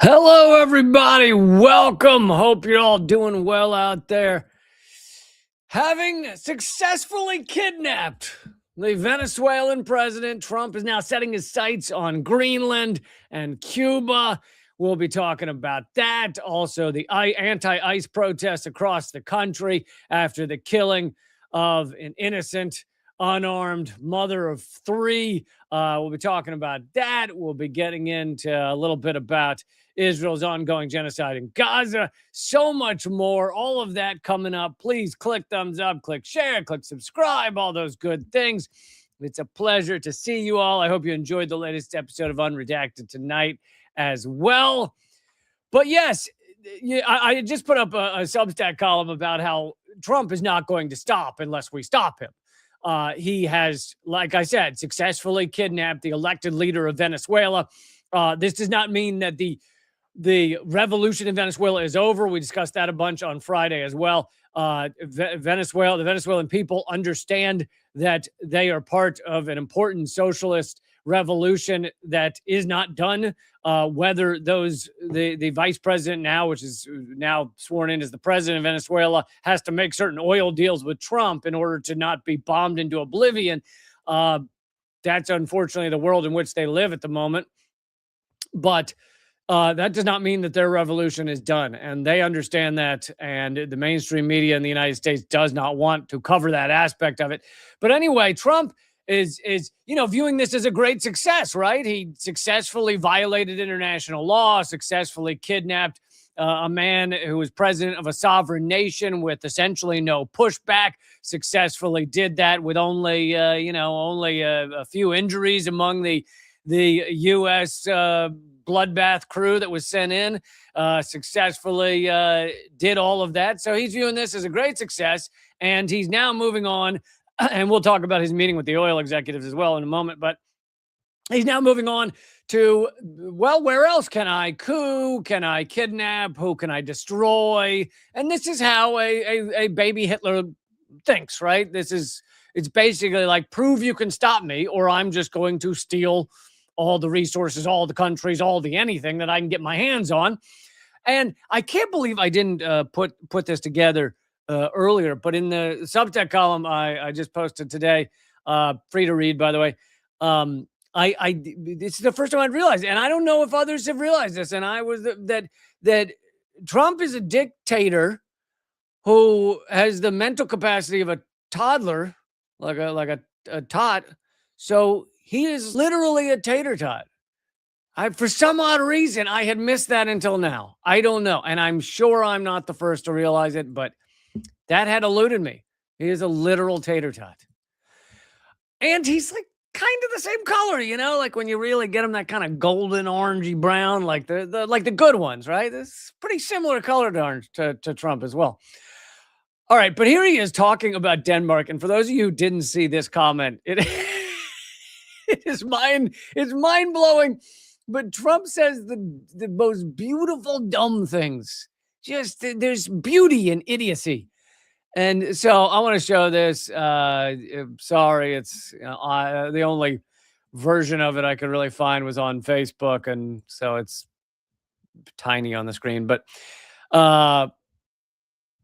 Hello, everybody. Welcome. Hope you're all doing well out there. Having successfully kidnapped the Venezuelan president, Trump is now setting his sights on Greenland and Cuba. We'll be talking about that. Also, the anti-ICE protests across the country after the killing of an innocent, unarmed mother of three. We'll be talking about that. We'll be getting into a little bit about Israel's ongoing genocide in Gaza, so much more. All of that coming up. Please click thumbs up, click share, click subscribe, all those good things. It's a pleasure to see you all. I hope you enjoyed the latest episode of Unredacted tonight as well. But yes, I just put up a Substack column about how Trump is not going to stop unless we stop him. He has, like I said, successfully kidnapped the elected leader of Venezuela. This does not mean that the revolution in Venezuela is over. We discussed that a bunch on Friday as well. The Venezuelan people understand that they are part of an important socialist revolution that is not done. Whether the vice president now, which is now sworn in as the president of Venezuela, has to make certain oil deals with Trump in order to not be bombed into oblivion. That's unfortunately the world in which they live at the moment. But that does not mean that their revolution is done, and they understand that, and the mainstream media in the United States does not want to cover that aspect of it. But anyway, Trump is viewing this as a great success, right? He successfully violated international law, successfully kidnapped a man who was president of a sovereign nation with essentially no pushback, successfully did that with only a few injuries among the U.S. bloodbath crew that was sent in, successfully did all of that. So he's viewing this as a great success, and he's now moving on. And we'll talk about his meeting with the oil executives as well in a moment. But he's now moving on to, well, where else can I coup? Can I kidnap? Who can I destroy? And this is how a baby Hitler thinks, right? It's basically like, prove you can stop me, or I'm just going to steal all the resources, all the countries, all the anything that I can get my hands on. And I can't believe I didn't put this together earlier, but in the Substack column I just posted today, free to read, by the way, this is the first time I'd realized, and I don't know if others have realized this, and I was that Trump is a dictator who has the mental capacity of a toddler, like a tot. So he is literally a tater tot. For some odd reason, I had missed that until now. I don't know. And I'm sure I'm not the first to realize it, but that had eluded me. He is a literal tater tot. And he's like kind of the same color, like when you really get him that kind of golden orangey brown, like the good ones, right? It's pretty similar color to orange to Trump as well. All right, but here he is talking about Denmark. And for those of you who didn't see this comment, it's mind-blowing. But Trump says the most beautiful dumb things. Just there's beauty in idiocy. And so I want to show this. Sorry, it's the only version of it I could really find was on Facebook, and so it's tiny on the screen, but not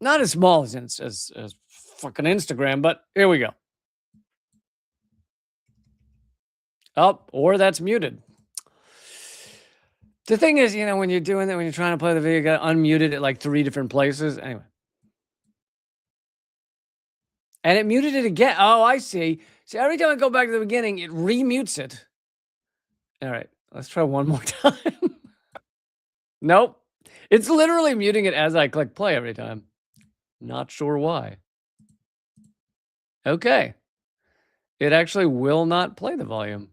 as small as fucking Instagram. But here we go. Oh, or that's muted. The thing is, when you're doing that, when you're trying to play the video, you got to unmute it at like 3 different places. Anyway. And it muted it again. Oh, I see. See, every time I go back to the beginning, it remutes it. All right, let's try one more time. Nope. It's literally muting it as I click play every time. Not sure why. Okay. It actually will not play the volume.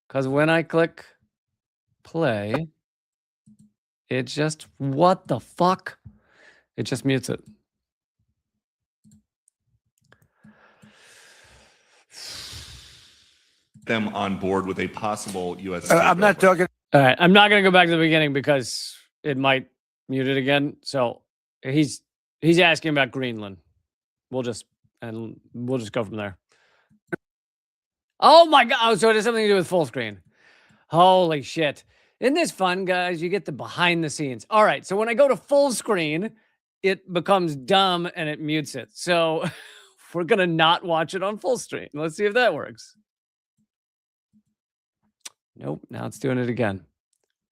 Because when I click play, it just, what the fuck? It just mutes it. Them on board with a possible U.S. I'm not talking. All right, I'm not going to go back to the beginning because it might mute it again. So he's asking about Greenland. We'll just go from there. Oh my God! Oh, so it has something to do with full screen. Holy shit. Isn't this fun, guys? You get the behind the scenes. All right. So when I go to full screen, it becomes dumb and it mutes it. So we're going to not watch it on full screen. Let's see if that works. Nope. Now it's doing it again.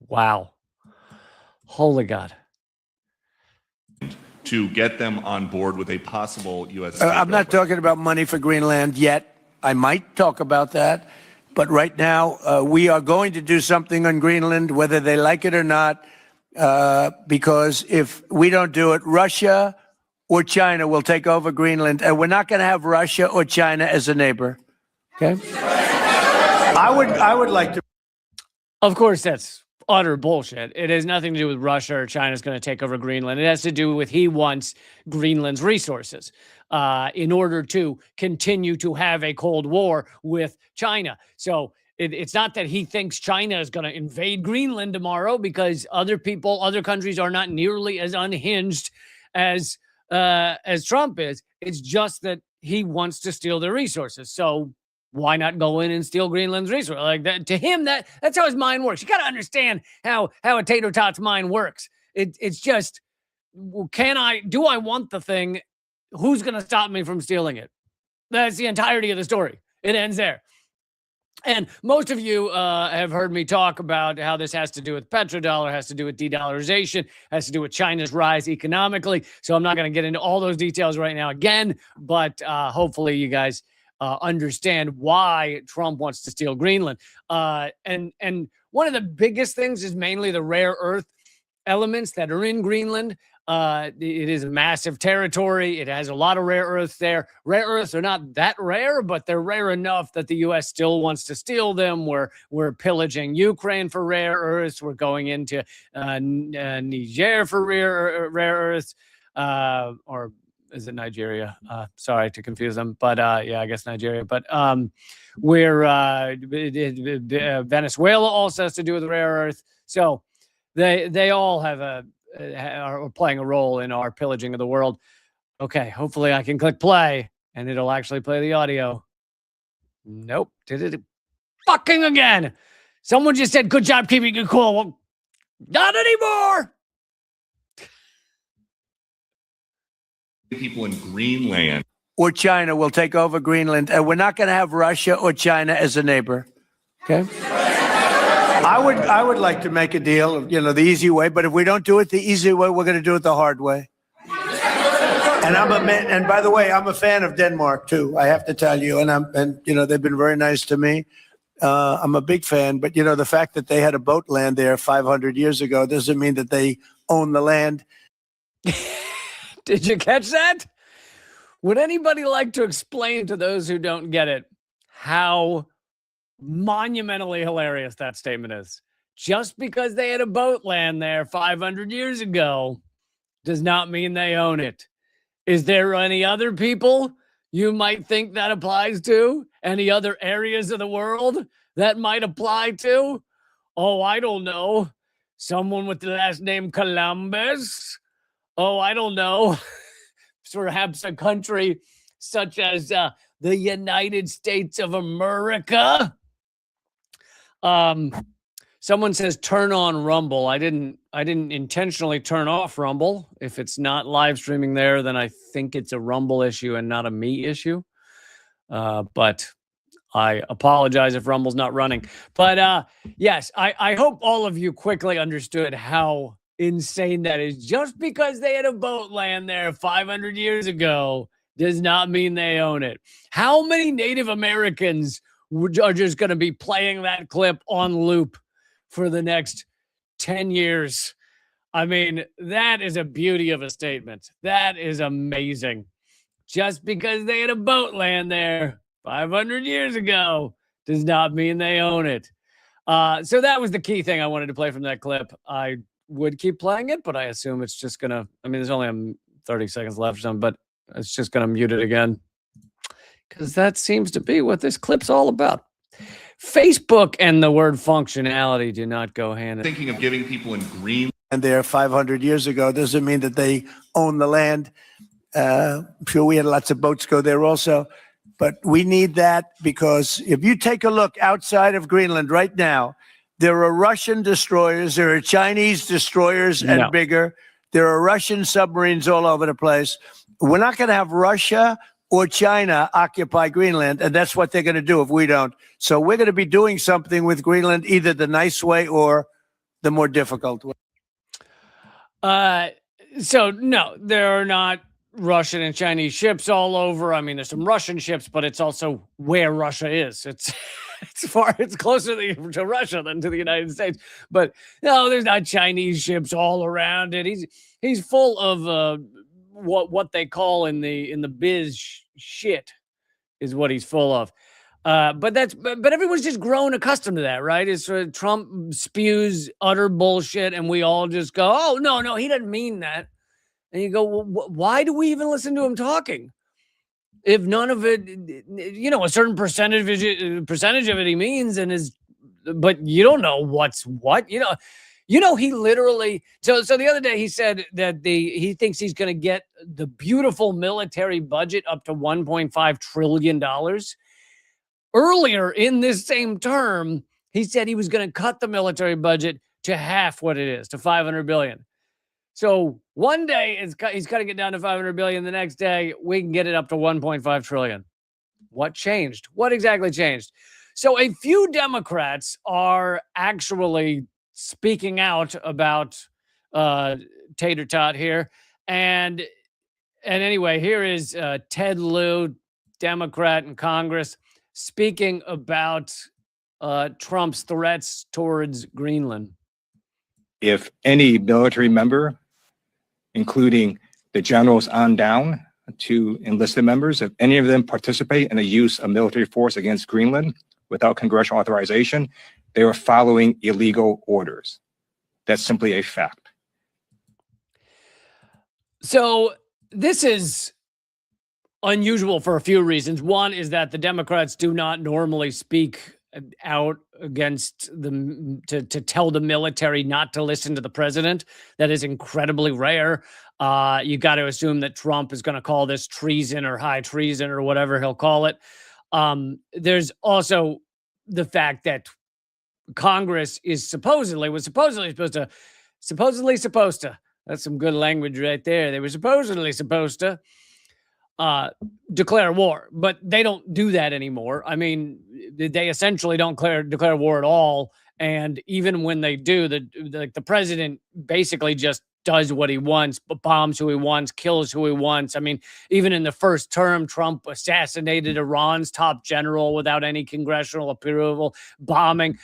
Wow. Holy God. To get them on board with a possible U.S. I'm not talking about money for Greenland yet. I might talk about that. But right now, we are going to do something on Greenland, whether they like it or not, because if we don't do it, Russia or China will take over Greenland, and we're not going to have Russia or China as a neighbor. Okay? I would like to. Of course, that's utter bullshit. It has nothing to do with Russia or China's going to take over Greenland. It has to do with he wants Greenland's resources in order to continue to have a Cold War with China. So it's not that he thinks China is going to invade Greenland tomorrow, because other countries are not nearly as unhinged as Trump is. It's just that he wants to steal their resources. So why not go in and steal Greenland's resources? Like that, to him, that's how his mind works. You got to understand how a tater tot's mind works. It's just, do I want the thing? Who's going to stop me from stealing it? That's the entirety of the story. It ends there. And most of you have heard me talk about how this has to do with petrodollar, has to do with de-dollarization, has to do with China's rise economically. So I'm not going to get into all those details right now again, but hopefully you guys understand why Trump wants to steal Greenland. And one of the biggest things is mainly the rare earth elements that are in Greenland. It is a massive territory. It has a lot of rare earths there. Rare earths are not that rare, but they're rare enough that the U.S. still wants to steal them. We're pillaging Ukraine for rare earths. We're going into Niger for rare earths, or is it Nigeria? Sorry to confuse them, but yeah, I guess Nigeria. But Venezuela also has to do with rare earth. So they all have are playing a role in our pillaging of the world. Okay, hopefully I can click play and it'll actually play the audio. Nope, did it fucking again? Someone just said, "Good job keeping it cool." Well, not anymore. People in Greenland or China will take over Greenland, and we're not going to have Russia or China as a neighbor. Okay? I would like to make a deal, the easy way, but if we don't do it the easy way, we're going to do it the hard way. And by the way, I'm a fan of Denmark too, I have to tell you, and they've been very nice to me. I'm a big fan, but the fact that they had a boat land there 500 years ago doesn't mean that they own the land. Did you catch that? Would anybody like to explain to those who don't get it how monumentally hilarious that statement is? Just because they had a boat land there 500 years ago does not mean they own it. Is there any other people you might think that applies to? Any other areas of the world that might apply to? Oh, I don't know. Someone with the last name Columbus? Oh, I don't know. Perhaps a country such as the United States of America. Someone says turn on Rumble. I didn't intentionally turn off Rumble. If it's not live streaming there, then I think it's a Rumble issue and not a me issue. But I apologize if Rumble's not running. But yes, I hope all of you quickly understood how insane that is. Just because they had a boat land there 500 years ago does not mean they own it. How many Native Americans are just going to be playing that clip on loop for the next 10 years? I mean, that is a beauty of a statement. That is amazing. Just because they had a boat land there 500 years ago does not mean they own it. So that was the key thing I wanted to play from that clip. I would keep playing it, but I assume it's just going to, there's only 30 seconds left or something, but it's just going to mute it again, because that seems to be what this clip's all about. Facebook and the word functionality do not go hand in hand. Thinking of giving people in Greenland there 500 years ago doesn't mean that they own the land. I'm sure we had lots of boats go there also, but we need that, because if you take a look outside of Greenland right now, There are Russian destroyers. There are Chinese destroyers and bigger. There are Russian submarines all over the place. We're not going to have Russia or China occupy Greenland, and that's what they're going to do if we don't. So we're going to be doing something with Greenland, either the nice way or the more difficult way. So no, there are not Russian and Chinese ships all over. I mean, there's some Russian ships, but it's also where Russia is. It's closer to Russia than to the United States. But no, there's not Chinese ships all around it. He's full of what they call in the biz shit is what he's full of. But everyone's just grown accustomed to that, right? It's Trump spews utter bullshit, and we all just go, "Oh no, he doesn't mean that." And you go, well, "Why do we even listen to him talking? If none of it, a certain percentage of it he means, but you don't know what's what, he literally." So the other day he said that he thinks he's going to get the beautiful military budget up to $1.5 trillion. Earlier in this same term, he said he was going to cut the military budget to half what it is, to $500 billion. So one day he's cutting it down to $500 billion. The next day we can get it up to $1.5 trillion. What changed? What exactly changed? So a few Democrats are actually speaking out about Tater Tot here. And anyway, here is Ted Lieu, Democrat in Congress, speaking about Trump's threats towards Greenland. If any military member, including the generals on down to enlisted members, if any of them participate in the use of military force against Greenland without congressional authorization, they are following illegal orders. That's simply a fact. So this is unusual for a few reasons. One is that the Democrats do not normally speak out against to tell the military not to listen to the president. That is incredibly rare. You got to assume that Trump is going to call this treason or high treason or whatever he'll call it. There's also the fact that Congress was supposedly supposed to. That's some good language right there. They were supposedly supposed to declare war, but they don't do that anymore. I mean, they essentially don't declare war at all. And even when they do, the president basically just does what he wants, bombs who he wants, kills who he wants. I mean, even in the first term, Trump assassinated Iran's top general without any congressional approval,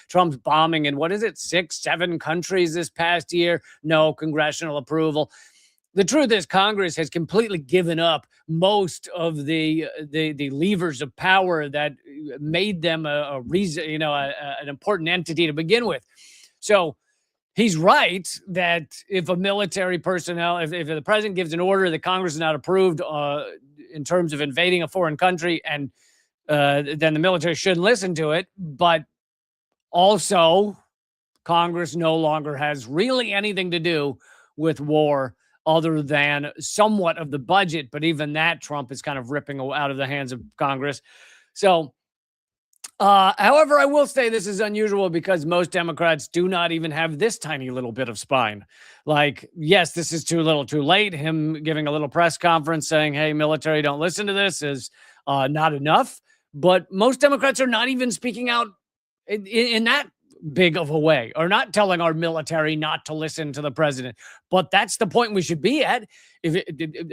Trump's bombing in, 6, 7 countries this past year, no congressional approval. The truth is Congress has completely given up most of the levers of power that made them a reason, an important entity to begin with. So he's right that if a military personnel, if the president gives an order that Congress is not approved in terms of invading a foreign country, and then the military shouldn't listen to it. But also, Congress no longer has really anything to do with war other than somewhat of the budget. But even that, Trump is kind of ripping out of the hands of Congress. So, however, I will say this is unusual because most Democrats do not even have this tiny little bit of spine. Like, yes, this is too little too late. Him giving a little press conference saying, hey, military, don't listen to this is not enough. But most Democrats are not even speaking out in that big of a way, or not telling our military not to listen to the president. But that's the point we should be at.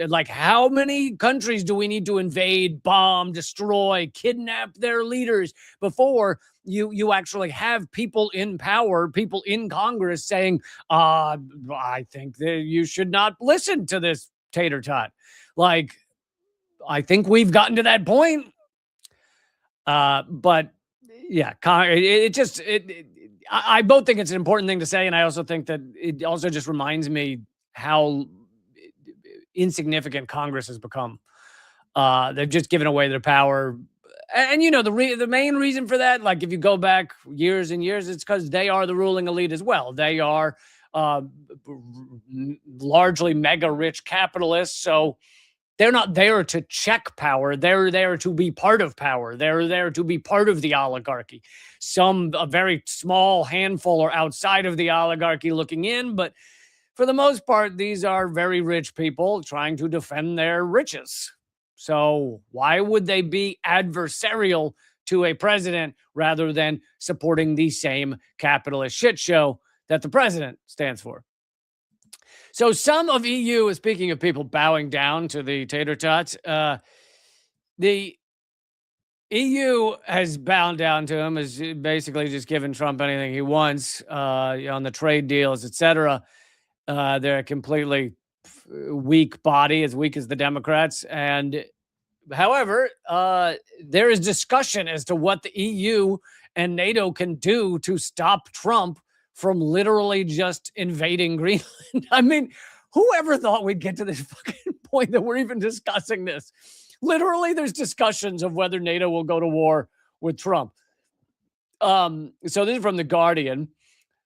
Like, how many countries do we need to invade, bomb, destroy, kidnap their leaders before you actually have people in power, people in Congress saying, I think that you should not listen to this tater tot? Like, I think we've gotten to that point. But yeah, I both think it's an important thing to say, and I also think that it also just reminds me how insignificant Congress has become. They've just given away their power, and the main reason for that, like if you go back years and years, it's because they are the ruling elite as well. They are largely mega rich capitalists, so They're not there to check power. They're there to be part of power. They're there to be part of the oligarchy. A very small handful are outside of the oligarchy looking in, but for the most part, these are very rich people trying to defend their riches. So why would they be adversarial to a president rather than supporting the same capitalist shit show that the president stands for? So some of EU, speaking of people bowing down to the tater tots, the EU has bowed down to him, is basically just giving Trump anything he wants on the trade deals, etc. They're a completely weak body, as weak as the Democrats. And however, there is discussion as to what the EU and NATO can do to stop Trump from literally just invading Greenland. I mean, whoever thought we'd get to this fucking point that we're even discussing this? Literally, there's discussions of whether NATO will go to war with Trump. So this is from The Guardian.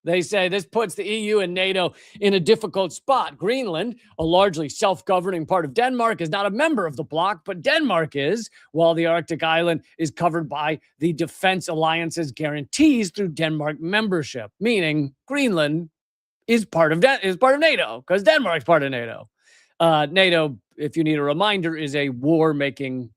They say this puts the EU and NATO in a difficult spot. Greenland, a largely self-governing part of Denmark, is not a member of the bloc, but Denmark is, while the Arctic island is covered by the Defense Alliance's guarantees through Denmark membership, meaning Greenland is part of NATO because Denmark's part of NATO. NATO, if you need a reminder, is a war-making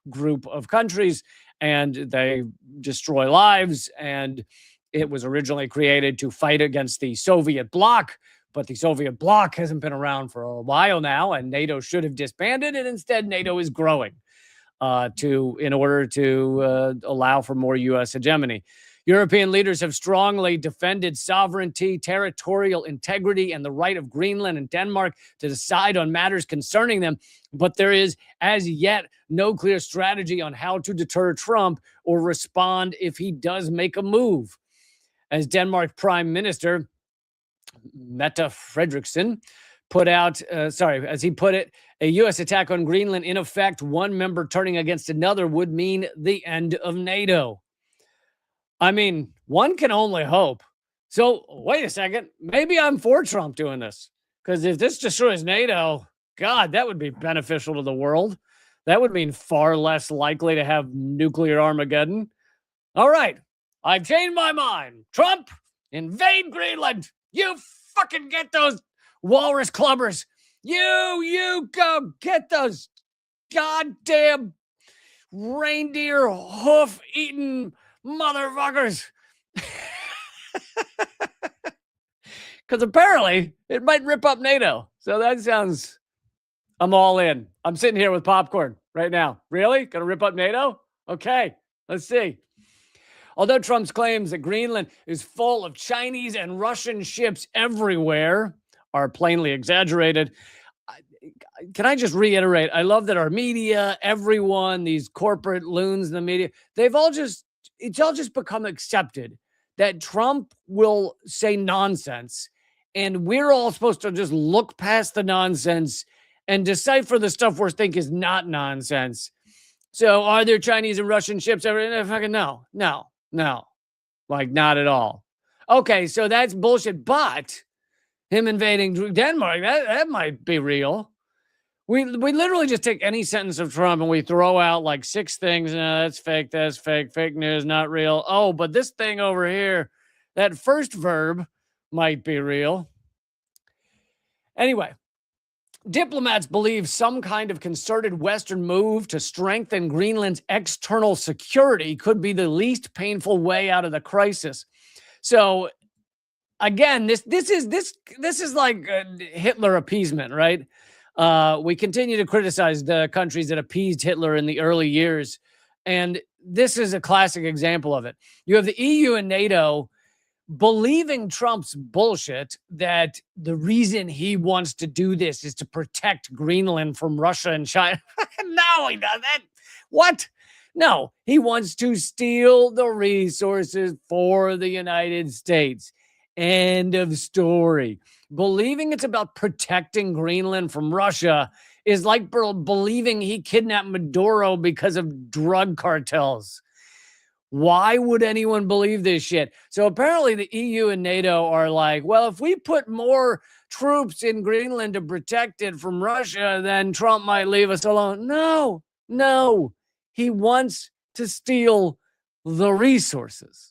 group of countries, and they destroy lives, and it was originally created to fight against the Soviet bloc, but the Soviet bloc hasn't been around for a while now, and NATO should have disbanded, and instead NATO is growing in order to allow for more U.S. hegemony. European leaders have strongly defended sovereignty, territorial integrity, and the right of Greenland and Denmark to decide on matters concerning them. But there is, as yet, no clear strategy on how to deter Trump or respond if he does make a move. As Denmark Prime Minister Mette Frederiksen put out, as he put it, a U.S. attack on Greenland, in effect, one member turning against another, would mean the end of NATO. I mean, one can only hope. So wait a second. Maybe I'm for Trump doing this, because if this destroys NATO, God, that would be beneficial to the world. That would mean far less likely to have nuclear Armageddon. All right. I've changed my mind. Trump, invade Greenland. You fucking get those walrus clubbers. You go get those goddamn reindeer hoof-eating motherfuckers. Because apparently it might rip up NATO. So that sounds, I'm all in. I'm sitting here with popcorn right now. Really? Gonna rip up NATO? Okay, let's see. Although Trump's claims that Greenland is full of Chinese and Russian ships everywhere are plainly exaggerated, can I just reiterate, I love that our media, everyone, these corporate loons in the media, it's all just become accepted that Trump will say nonsense, and we're all supposed to just look past the nonsense and decipher the stuff we think is not nonsense. So are there Chinese and Russian ships everywhere? Fucking no. Like, not at all. Okay, so that's bullshit, but him invading Denmark, that might be real. We literally just take any sentence of Trump and we throw out like 6 things. No, that's fake, fake news, not real. Oh, but this thing over here, that first verb might be real. Anyway, diplomats believe some kind of concerted Western move to strengthen Greenland's external security could be the least painful way out of the crisis. So, again, this is like Hitler appeasement, right? We continue to criticize the countries that appeased Hitler in the early years, and this is a classic example of it. You have the EU and NATO believing Trump's bullshit that the reason he wants to do this is to protect Greenland from Russia and China. No, he doesn't. What? No, he wants to steal the resources for the United States. End of story. Believing it's about protecting Greenland from Russia is like believing he kidnapped Maduro because of drug cartels. Why would anyone believe this shit? So apparently the EU and NATO are like, well, if we put more troops in Greenland to protect it from Russia, then Trump might leave us alone. No. He wants to steal the resources.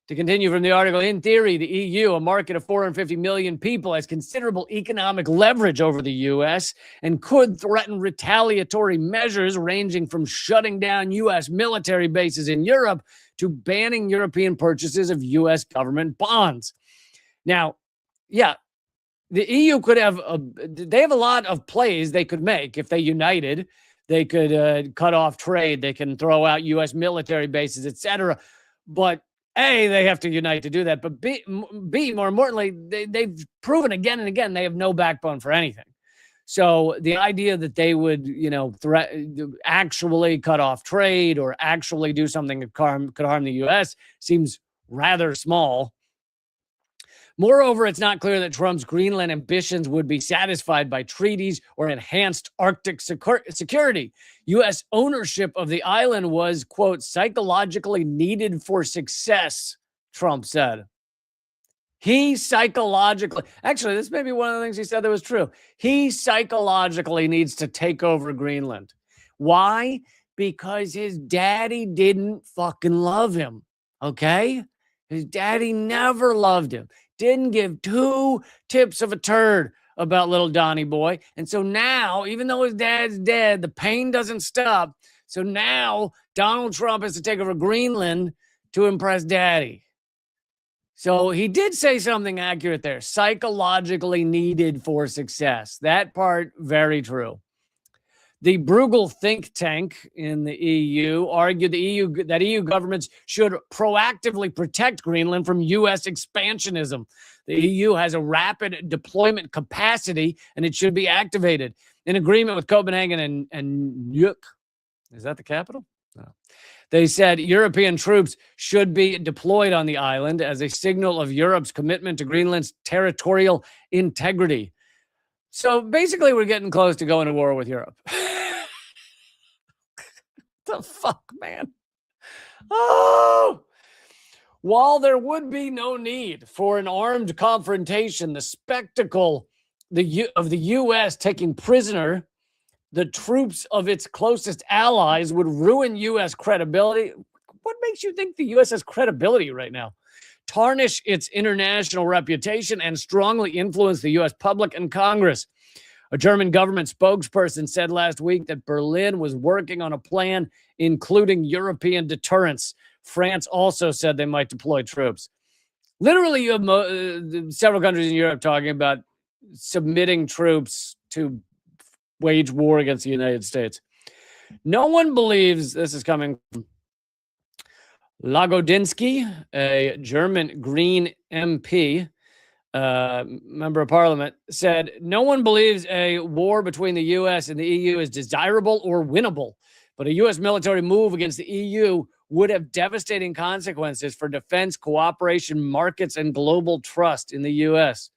To continue from the article, in theory, the EU, a market of 450 million people, has considerable economic leverage over the U.S. and could threaten retaliatory measures ranging from shutting down U.S. military bases in Europe to banning European purchases of U.S. government bonds. Now, yeah, the EU could have they have a lot of plays they could make if they united. They could cut off trade. They can throw out U.S. military bases, etc. But A, they have to unite to do that. But B, more importantly, they've proven again and again they have no backbone for anything. So the idea that they would, actually cut off trade or actually do something that could harm the U.S. seems rather small. Moreover, it's not clear that Trump's Greenland ambitions would be satisfied by treaties or enhanced Arctic security. U.S. ownership of the island was, quote, psychologically needed for success, Trump said. He psychologically, actually, this may be one of the things he said that was true. He psychologically needs to take over Greenland. Why? Because his daddy didn't fucking love him, okay? His daddy never loved him. Didn't give two tips of a turd about little Donnie boy. And so now, even though his dad's dead, the pain doesn't stop. So now Donald Trump has to take over Greenland to impress daddy. So he did say something accurate there. Psychologically needed for success. That part, very true. The Bruegel think tank in the EU argued that EU governments should proactively protect Greenland from U.S. expansionism. The EU has a rapid deployment capacity, and it should be activated. In agreement with Copenhagen and Nuuk, is that the capital? No. They said European troops should be deployed on the island as a signal of Europe's commitment to Greenland's territorial integrity. So basically, we're getting close to going to war with Europe. The fuck, man? Oh! While there would be no need for an armed confrontation, the spectacle of the U.S. taking prisoner the troops of its closest allies would ruin U.S. credibility. What makes you think the U.S. has credibility right now? Tarnish its international reputation and strongly influence the U.S. public and Congress. A German government spokesperson said last week that Berlin was working on a plan including European deterrence. France also said they might deploy troops. Literally, you have several countries in Europe talking about submitting troops to wage war against the United States. No one believes, this is coming from Lagodinsky, a German Green MP, member of parliament, said, no one believes a war between the U.S. and the EU is desirable or winnable, but a U.S. military move against the EU would have devastating consequences for defense, cooperation, markets, and global trust in the U.S.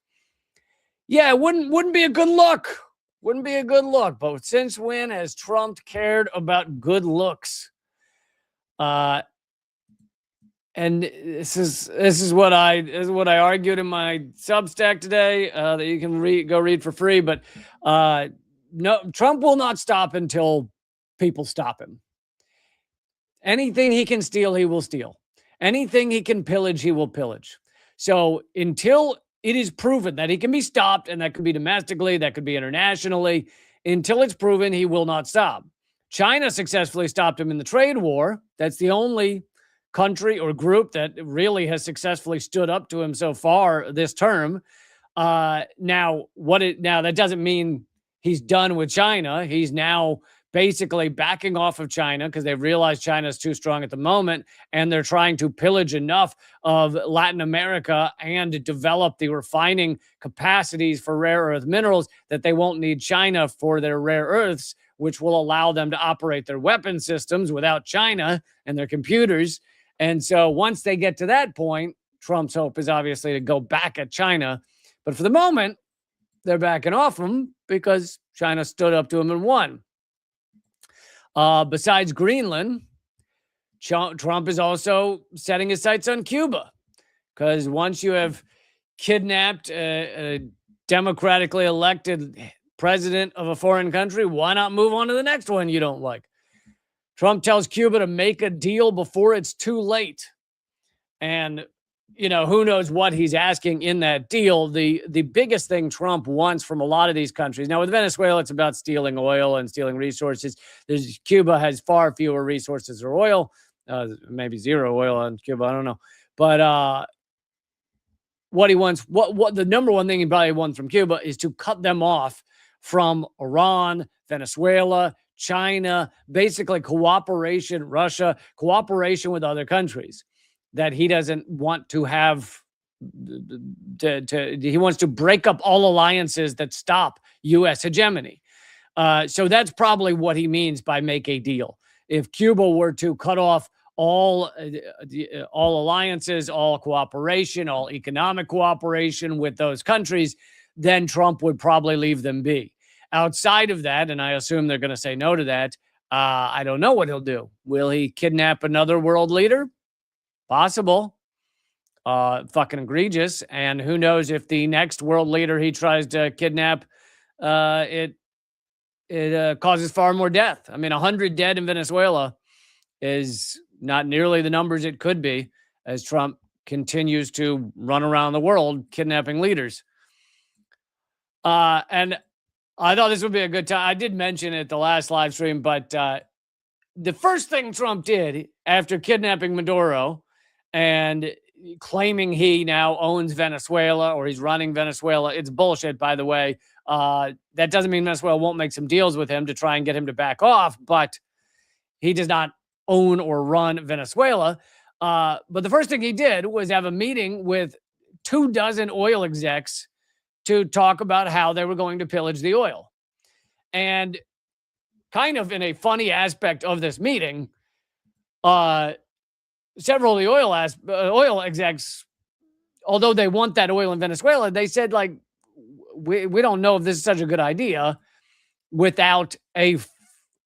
Yeah, it wouldn't be a good look. Wouldn't be a good look. But since when has Trump cared about good looks? And this is what I argued in my Substack today that you can go read for free. But no, Trump will not stop until people stop him. Anything he can steal, he will steal. Anything he can pillage, he will pillage. So until it is proven that he can be stopped, and that could be domestically, that could be internationally, until it's proven, he will not stop. China successfully stopped him in the trade war. That's the only country or group that really has successfully stood up to him so far this term. Now that doesn't mean he's done with China. He's now basically backing off of China because they've realized China is too strong at the moment, and they're trying to pillage enough of Latin America and develop the refining capacities for rare earth minerals that they won't need China for their rare earths, which will allow them to operate their weapon systems without China and their computers. And so once they get to that point, Trump's hope is obviously to go back at China. But for the moment, they're backing off him because China stood up to him and won. Besides Greenland, Trump is also setting his sights on Cuba, because once you have kidnapped a democratically elected president of a foreign country, why not move on to the next one you don't like? Trump tells Cuba to make a deal before it's too late. And, who knows what he's asking in that deal. The biggest thing Trump wants from a lot of these countries. Now, with Venezuela, it's about stealing oil and stealing resources. Cuba has far fewer resources or oil, maybe zero oil on Cuba. I don't know. But what he wants, what the number one thing he probably wants from Cuba is to cut them off from Iran, Venezuela, China, basically cooperation, Russia, cooperation with other countries that he doesn't want to have. He wants to break up all alliances that stop U.S. hegemony. So that's probably what he means by make a deal. If Cuba were to cut off all alliances, all cooperation, all economic cooperation with those countries, then Trump would probably leave them be. Outside of that, and I assume they're going to say no to that, I don't know what he'll do. Will he kidnap another world leader? Possible. Fucking egregious. And who knows if the next world leader he tries to kidnap, it causes far more death. I mean, 100 dead in Venezuela is not nearly the numbers it could be as Trump continues to run around the world kidnapping leaders. And I thought this would be a good time. I did mention it at the last live stream, but the first thing Trump did after kidnapping Maduro and claiming he now owns Venezuela or he's running Venezuela, it's bullshit, by the way. That doesn't mean Venezuela won't make some deals with him to try and get him to back off, but he does not own or run Venezuela. But the first thing he did was have a meeting with 24 oil execs to talk about how they were going to pillage the oil. And kind of in a funny aspect of this meeting, several of the oil execs, although they want that oil in Venezuela, they said, like, we don't know if this is such a good idea without a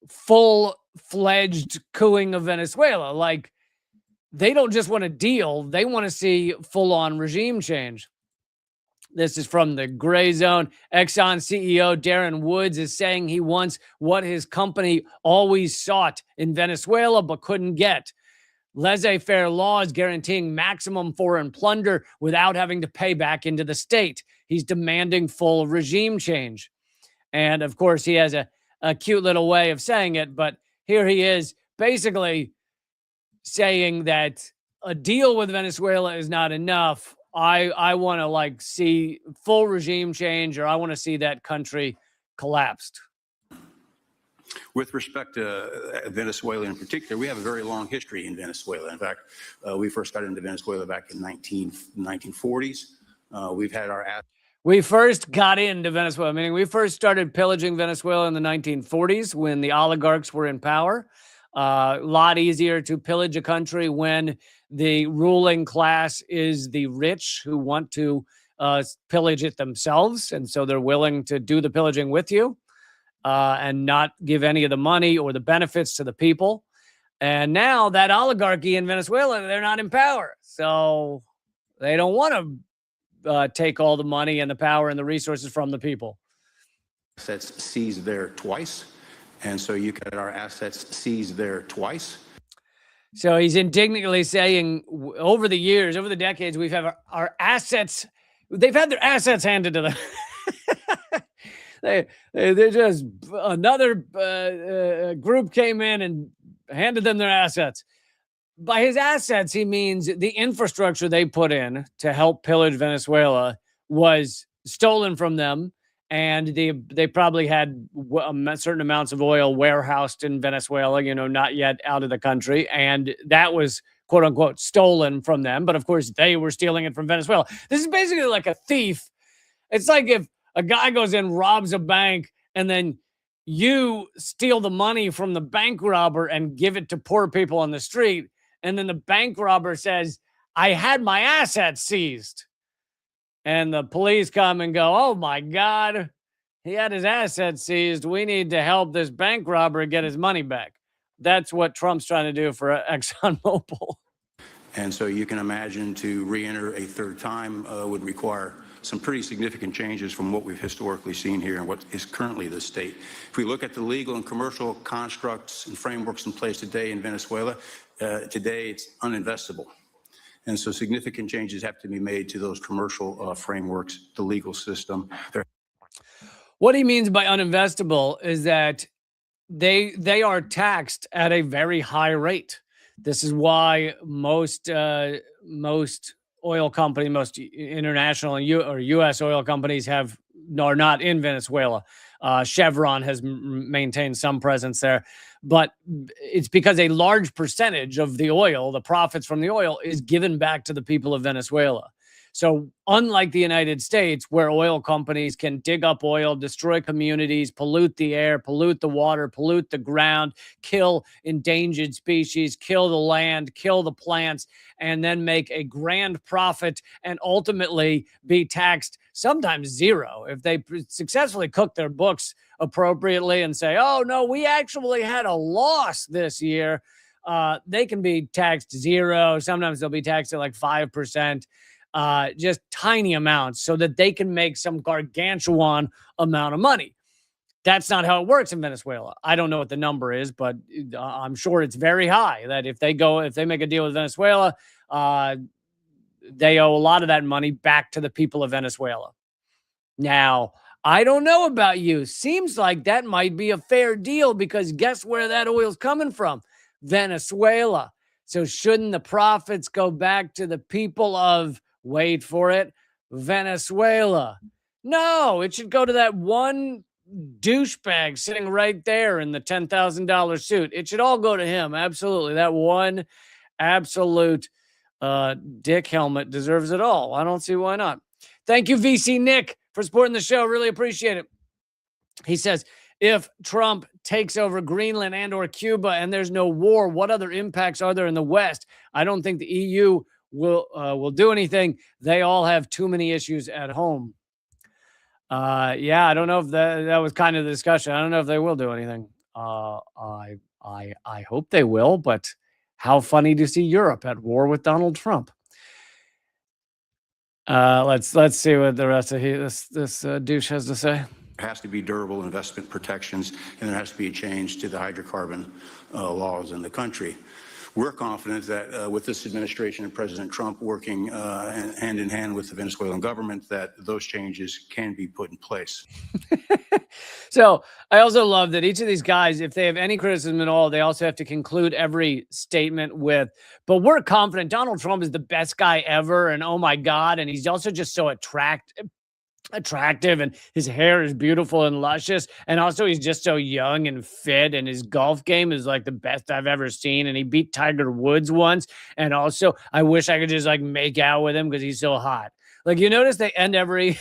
full-fledged cooing of Venezuela. Like, they don't just want a deal. They want to see full-on regime change. This is from the Gray Zone. Exxon CEO Darren Woods is saying he wants what his company always sought in Venezuela but couldn't get. Laissez-faire laws guaranteeing maximum foreign plunder without having to pay back into the state. He's demanding full regime change. And, of course, he has a cute little way of saying it, but here he is basically saying that a deal with Venezuela is not enough. I want to see full regime change, or I want to see that country collapsed. With respect to Venezuela in particular, we have a very long history in Venezuela. In fact, we first got into Venezuela back in 1940s. We've had our... We first got into Venezuela, meaning we first started pillaging Venezuela in the 1940s when the oligarchs were in power. A lot easier to pillage a country when the ruling class is the rich who want to pillage it themselves. And so they're willing to do the pillaging with you and not give any of the money or the benefits to the people. And now that oligarchy in Venezuela, they're not in power. So they don't want to take all the money and the power and the resources from the people. Assets seized there twice. And so you get our assets seized there twice. So he's indignantly saying over the years, over the decades, we've had our assets, they've had their assets handed to them. They're just, another group came in and handed them their assets. By his assets, he means the infrastructure they put in to help pillage Venezuela was stolen from them. And they probably had certain amounts of oil warehoused in Venezuela, not yet out of the country. And that was, quote unquote, stolen from them. But of course, they were stealing it from Venezuela. This is basically like a thief. It's like if a guy goes in, robs a bank, and then you steal the money from the bank robber and give it to poor people on the street. And then the bank robber says, I had my assets seized. And the police come and go, oh, my God, he had his assets seized. We need to help this bank robber get his money back. That's what Trump's trying to do for ExxonMobil. And so you can imagine to re-enter a third time would require some pretty significant changes from what we've historically seen here and what is currently the state. If we look at the legal and commercial constructs and frameworks in place today in Venezuela, today it's uninvestable. And so significant changes have to be made to those commercial frameworks, the legal system. What he means by uninvestable is that they are taxed at a very high rate. This is why most oil companies, most international and or U.S. oil companies are not in Venezuela. Chevron has maintained some presence there, but it's because a large percentage of the oil, the profits from the oil, is given back to the people of Venezuela. So unlike the United States, where oil companies can dig up oil, destroy communities, pollute the air, pollute the water, pollute the ground, kill endangered species, kill the land, kill the plants, and then make a grand profit and ultimately be taxed sometimes zero. If they successfully cook their books appropriately and say, oh, no, we actually had a loss this year, they can be taxed zero. Sometimes they'll be taxed at like 5%. Just tiny amounts so that they can make some gargantuan amount of money. That's not how it works in Venezuela. I don't know what the number is, but I'm sure it's very high that if they make a deal with Venezuela, they owe a lot of that money back to the people of Venezuela. Now, I don't know about you. Seems like that might be a fair deal because guess where that oil's coming from? Venezuela. So shouldn't the profits go back to the people of, wait for it, Venezuela? No, it should go to that one douchebag sitting right there in the $10,000 suit. It should all go to him. Absolutely. That one absolute dick helmet deserves it all. I don't see why not. Thank you, VC Nick, for supporting the show. Really appreciate it. He says, if Trump takes over Greenland and or Cuba and there's no war, what other impacts are there in the West? I don't think the EU will do anything. They all have too many issues at home. Yeah, I don't know if that was kind of the discussion. I don't know if they will do anything. I hope they will, but how funny to see Europe at war with Donald Trump. Let's see what the rest of this douche has to say. There has to be durable investment protections, and there has to be a change to the hydrocarbon laws in the country. We're confident that with this administration and President Trump working hand in hand with the Venezuelan government, that those changes can be put in place. So I also love that each of these guys, if they have any criticism at all, they also have to conclude every statement with, but we're confident Donald Trump is the best guy ever. And oh my God. And he's also just so attractive and his hair is beautiful and luscious, and also he's just so young and fit, and his golf game is like the best I've ever seen, and he beat Tiger Woods once, and also I wish I could just like make out with him because he's so hot. Like, you notice they end every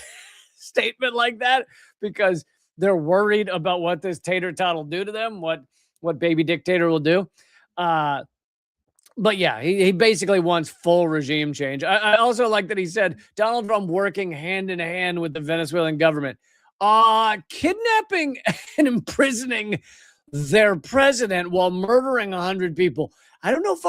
statement like that because they're worried about what this tater tot will do to them, what baby dictator will do. But yeah, he basically wants full regime change. I also like that he said Donald Trump working hand in hand with the Venezuelan government, kidnapping and imprisoning their president while murdering 100 people. I don't know if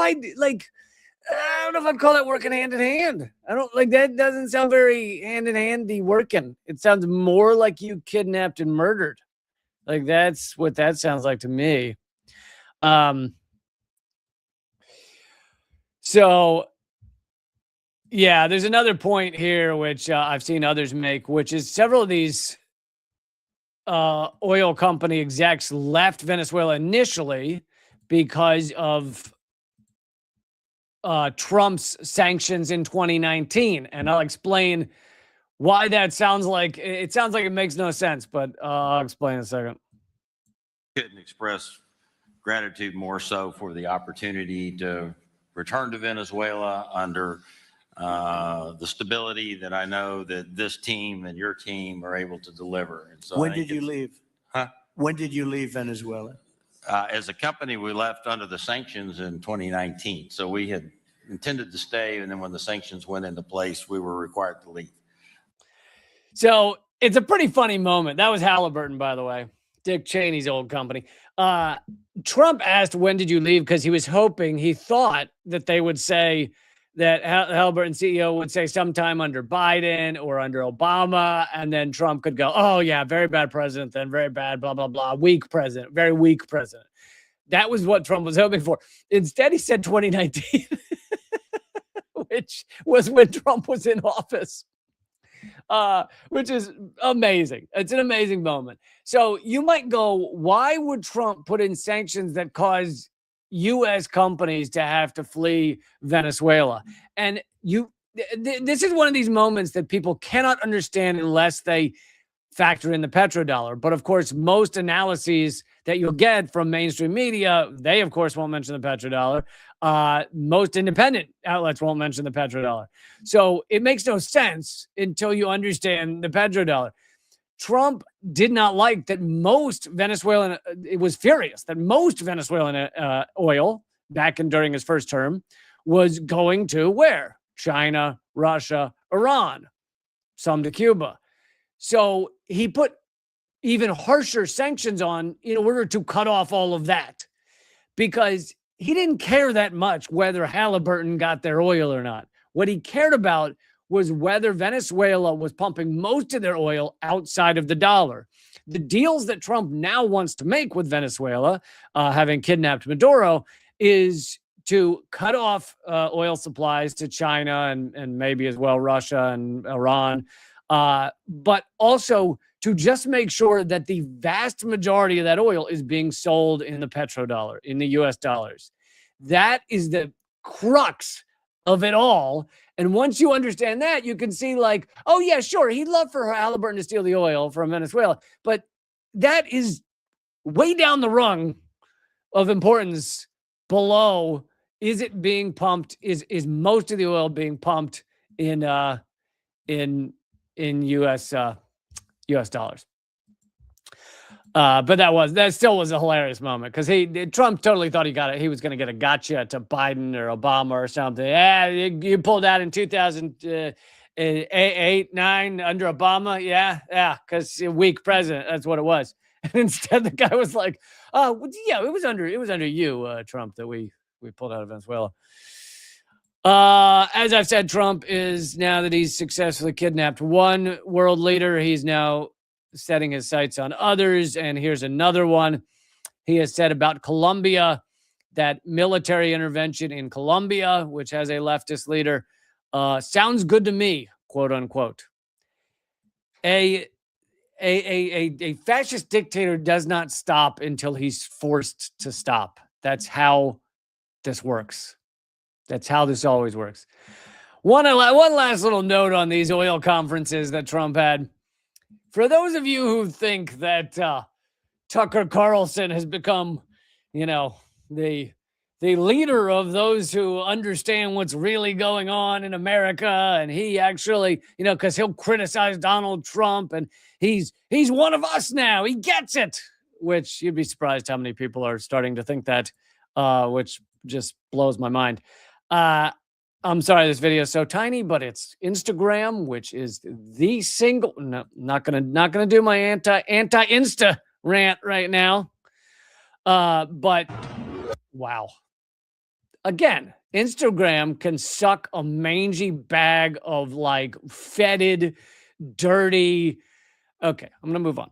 I'd call that working hand in hand. I don't like that. Doesn't sound very hand in handy working. It sounds more like you kidnapped and murdered. Like that's what that sounds like to me. So, yeah, there's another point here, which I've seen others make, which is several of these oil company execs left Venezuela initially because of Trump's sanctions in 2019. And I'll explain why that sounds like it makes no sense, but I'll explain in a second. Couldn't express gratitude more so for the opportunity to return to Venezuela under the stability that I know that this team and your team are able to deliver. And so When did you leave? Huh? When did you leave Venezuela? As a company, we left under the sanctions in 2019. So we had intended to stay, and then when the sanctions went into place, we were required to leave. So it's a pretty funny moment. That was Halliburton, by the way. Dick Cheney's old company. Trump asked, when did you leave? Because he thought that they would say that Halliburton CEO would say sometime under Biden or under Obama. And then Trump could go, oh, yeah, very bad president, then very bad, blah, blah, blah. Weak president, very weak president. That was what Trump was hoping for. Instead, he said 2019, which was when Trump was in office. Which is amazing. It's an amazing moment. So you might go, why would Trump put in sanctions that cause U.S. companies to have to flee Venezuela? And this is one of these moments that people cannot understand unless they factor in the petrodollar. But of course, most analyses that you'll get from mainstream media, they of course won't mention the petrodollar. Most independent outlets won't mention the petrodollar. So it makes no sense until you understand the petrodollar. Trump did not like that most Venezuelan, it was furious that most Venezuelan oil during his first term was going to where? China, Russia, Iran, some to Cuba. So he put even harsher sanctions on in order to cut off all of that, because he didn't care that much whether Halliburton got their oil or not. What he cared about was whether Venezuela was pumping most of their oil outside of the dollar. The deals that Trump now wants to make with Venezuela, having kidnapped Maduro, is to cut off oil supplies to China and maybe as well Russia and Iran, but also to just make sure that the vast majority of that oil is being sold in the petrodollar, in the US dollars. That is the crux of it all. And once you understand that, you can see like, oh yeah, sure, he'd love for Halliburton to steal the oil from Venezuela, but that is way down the rung of importance below. Is it being pumped? Is most of the oil being pumped in US dollars? But that still was a hilarious moment, because Trump totally thought he was going to get a gotcha to Biden or Obama or something. Yeah, you pulled out in 2008, 9 under Obama. Yeah, because weak president. That's what it was. And instead, the guy was like, "Oh, yeah, it was under you, Trump, that we pulled out of Venezuela." As I've said, Trump is, now that he's successfully kidnapped one world leader, he's now setting his sights on others. And here's another one. He has said about Colombia that military intervention in Colombia, which has a leftist leader, sounds good to me, quote unquote. A fascist dictator does not stop until he's forced to stop. That's how this works. That's how this always works. One last little note on these oil conferences that Trump had. For those of you who think that Tucker Carlson has become, the leader of those who understand what's really going on in America, and he actually, because he'll criticize Donald Trump, and he's one of us now. He gets it. Which you'd be surprised how many people are starting to think that, which just blows my mind. I'm sorry this video is so tiny, but it's Instagram, which is the single. No, not gonna do my anti-Insta rant right now. But wow. Again, Instagram can suck a mangy bag of like fetid, dirty. Okay, I'm gonna move on.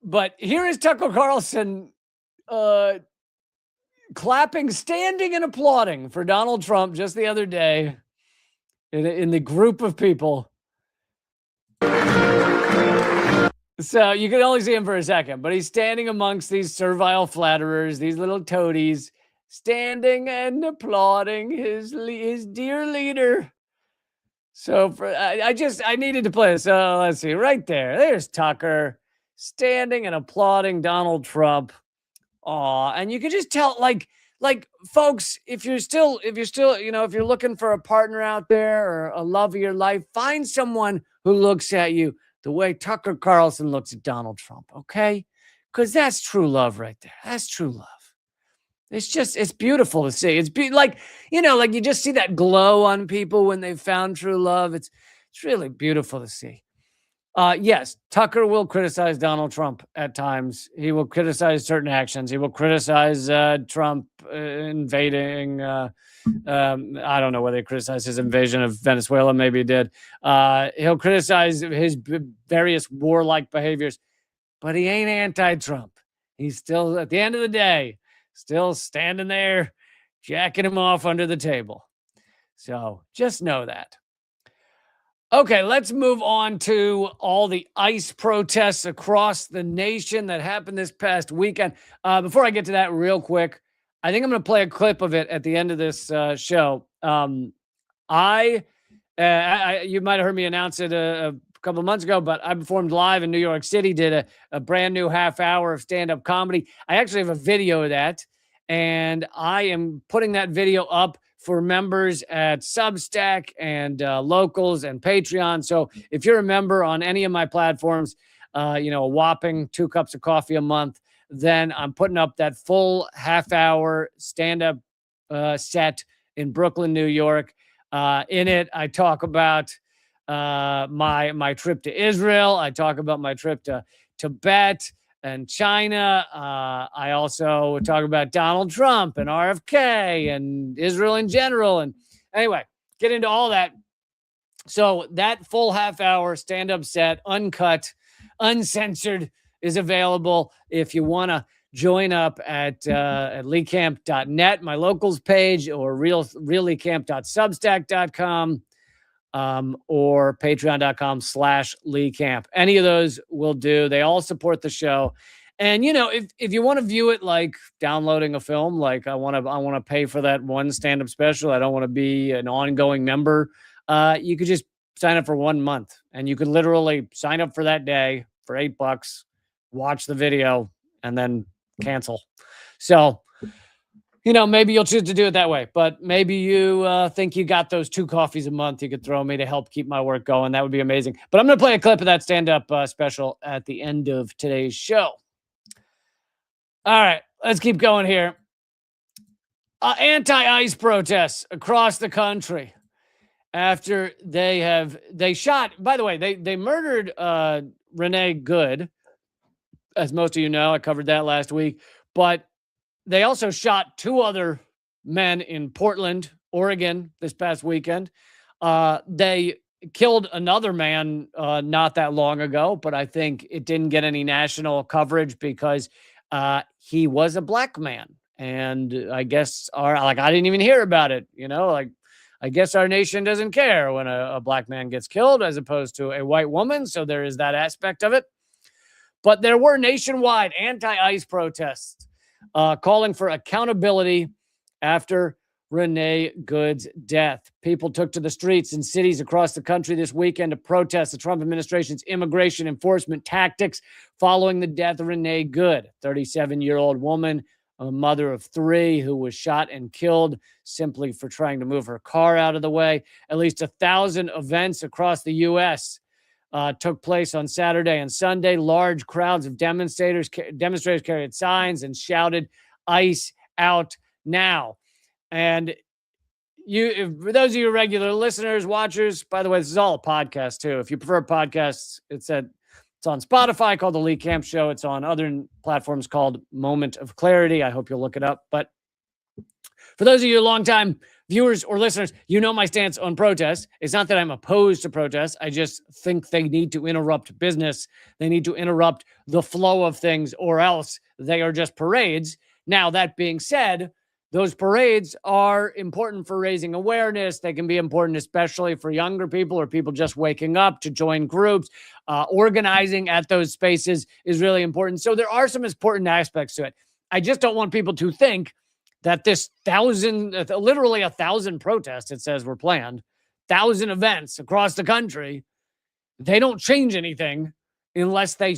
But here is Tucker Carlson clapping, standing and applauding for Donald Trump just the other day in the group of people. So you can only see him for a second, but he's standing amongst these servile flatterers, these little toadies, standing and applauding his dear leader. So I needed to play this. So let's see, right there. There's Tucker standing and applauding Donald Trump. And you could just tell, like folks, if you're looking for a partner out there or a love of your life, find someone who looks at you the way Tucker Carlson looks at Donald Trump, okay? Because that's true love right there. That's true love. It's beautiful to see. It's like you just see that glow on people when they've found true love. It's really beautiful to see. Yes, Tucker will criticize Donald Trump at times. He will criticize certain actions. He will criticize Trump invading. I don't know whether he criticized his invasion of Venezuela. Maybe he did. He'll criticize his various warlike behaviors, but he ain't anti-Trump. He's still, at the end of the day, still standing there, jacking him off under the table. So just know that. Okay, let's move on to all the ICE protests across the nation that happened this past weekend. Before I get to that, real quick, I think I'm going to play a clip of it at the end of this show. You might have heard me announce it a couple of months ago, but I performed live in New York City, did a brand new half hour of stand-up comedy. I actually have a video of that, and I am putting that video up for members at Substack and Locals and Patreon. So if you're a member on any of my platforms, a whopping 2 cups of coffee a month, then I'm putting up that full half-hour stand-up set in Brooklyn, New York. In it, I talk about my trip to Israel. I talk about my trip to Tibet and China. I also talk about Donald Trump and RFK and Israel in general. And anyway, get into all that. So that full half-hour stand-up set, uncut, uncensored, is available if you want to join up at leecamp.net, my Locals page, or reallycamp.substack.com. Or patreon.com/LeeCamp. Any of those will do. They all support the show. And, if you want to view it like downloading a film, like I want to pay for that one stand-up special, I don't want to be an ongoing member, you could just sign up for 1 month, and you could literally sign up for that day for $8, watch the video, and then cancel. So, maybe you'll choose to do it that way, but maybe you think you got those 2 coffees a month you could throw me to help keep my work going. That would be amazing. But I'm going to play a clip of that stand-up special at the end of today's show. All right, let's keep going here. Anti-ICE protests across the country after they shot, by the way, they murdered Renee Good, as most of you know. I covered that last week, but they also shot 2 other men in Portland, Oregon this past weekend. They killed another man not that long ago, but I think it didn't get any national coverage because he was a black man. And I guess I didn't even hear about it. I guess our nation doesn't care when a black man gets killed as opposed to a white woman. So there is that aspect of it. But there were nationwide anti-ICE protests calling for accountability after Renee Good's death. People took to the streets in cities across the country this weekend to protest the Trump administration's immigration enforcement tactics following the death of Renee Good, 37-year-old woman, a mother of 3 who was shot and killed simply for trying to move her car out of the way. At least 1,000 events across the U.S. Took place on Saturday and Sunday. Large crowds of demonstrators carried signs and shouted, "ICE out now." And for those of you regular listeners, watchers, by the way, this is all a podcast too. If you prefer podcasts, it's on Spotify called The Lee Camp Show. It's on other platforms called Moment of Clarity. I hope you'll look it up. But for those of you longtime viewers or listeners, you know my stance on protests. It's not that I'm opposed to protests. I just think they need to interrupt business. They need to interrupt the flow of things, or else they are just parades. Now, that being said, those parades are important for raising awareness. They can be important, especially for younger people or people just waking up to join groups. Organizing at those spaces is really important. So there are some important aspects to it. I just don't want people to think that this literally 1,000 protests, it says were planned, 1,000 events across the country, they don't change anything unless they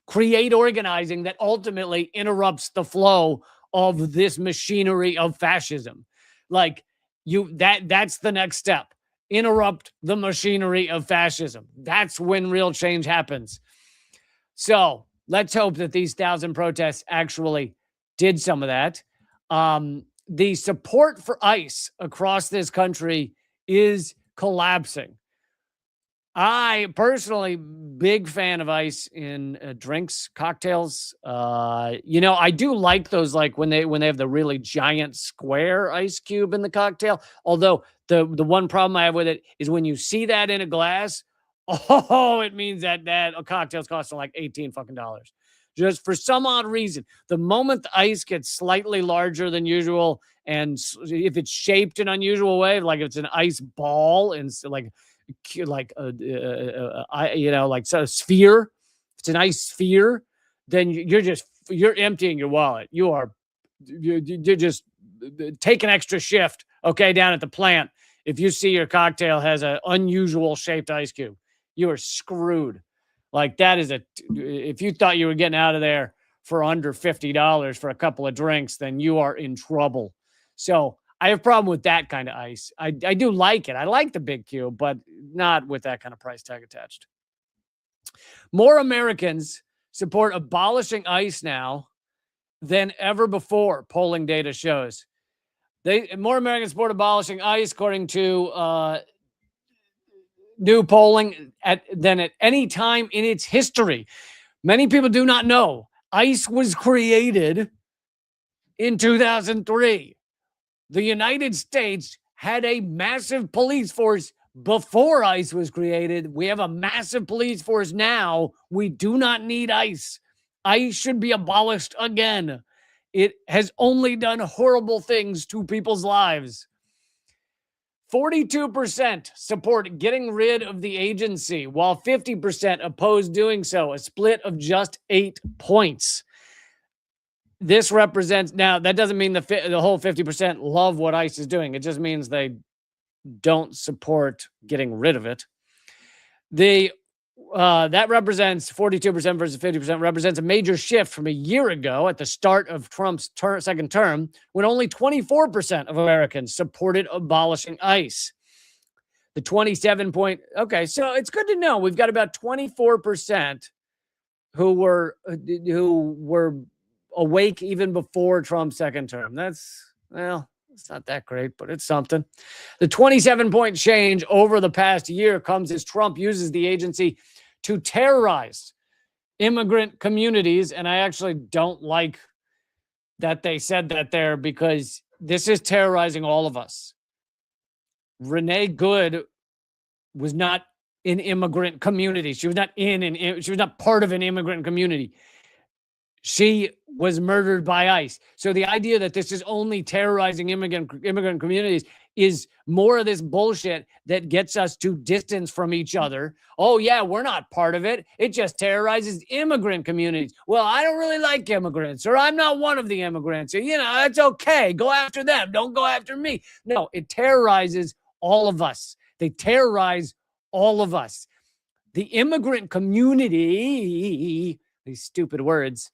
create organizing that ultimately interrupts the flow of this machinery of fascism. That's the next step. Interrupt the machinery of fascism. That's when real change happens. So let's hope that these 1,000 protests actually did some of that. The support for ICE across this country is collapsing. I personally big fan of ice in drinks, cocktails. I do like those, like when they have the really giant square ice cube in the cocktail. Although the one problem I have with it is when you see that in a glass, oh, it means that a cocktail's costing like 18 fucking dollars. Just for some odd reason, the moment the ice gets slightly larger than usual, and if it's shaped in an unusual way, like if it's an ice ball and like like a sphere, it's a nice sphere, then you're emptying your wallet. You're just take an extra shift, okay, down at the plant. If you see your cocktail has an unusual shaped ice cube, you are screwed. Like that is if you thought you were getting out of there for under $50 for a couple of drinks, then you are in trouble. So I have a problem with that kind of ice. I do like it. I like the big cube, but not with that kind of price tag attached. More Americans support abolishing ice now than ever before, polling data shows. More Americans support abolishing ice, according to new polling, than at any time in its history. Many people do not know ice was created in 2003. The United States had a massive police force before ICE was created. We have a massive police force now. We do not need ICE. ICE should be abolished again. It has only done horrible things to people's lives. 42% support getting rid of the agency, while 50% oppose doing so, a split of just 8 points. This represents, now that doesn't mean the whole 50% love what ICE is doing. It just means they don't support getting rid of it. That represents 42% versus 50%, represents a major shift from a year ago at the start of Trump's second term, when only 24% of Americans supported abolishing ICE. The 27 point, okay, so it's good to know we've got about 24% who were awake even before Trump's second term. That's, well, it's not that great, but it's something. The 27-point change over the past year comes as Trump uses the agency to terrorize immigrant communities. And I actually don't like that they said that there, because this is terrorizing all of us. Renee Good was not an immigrant community. She was not she was not part of an immigrant community. She was murdered by ICE. So the idea that this is only terrorizing immigrant communities is more of this bullshit that gets us to distance from each other. Oh, yeah, we're not part of it. It just terrorizes immigrant communities. Well, I don't really like immigrants, or I'm not one of the immigrants. So, that's okay. Go after them. Don't go after me. No, it terrorizes all of us. They terrorize all of us. The immigrant community, these stupid words,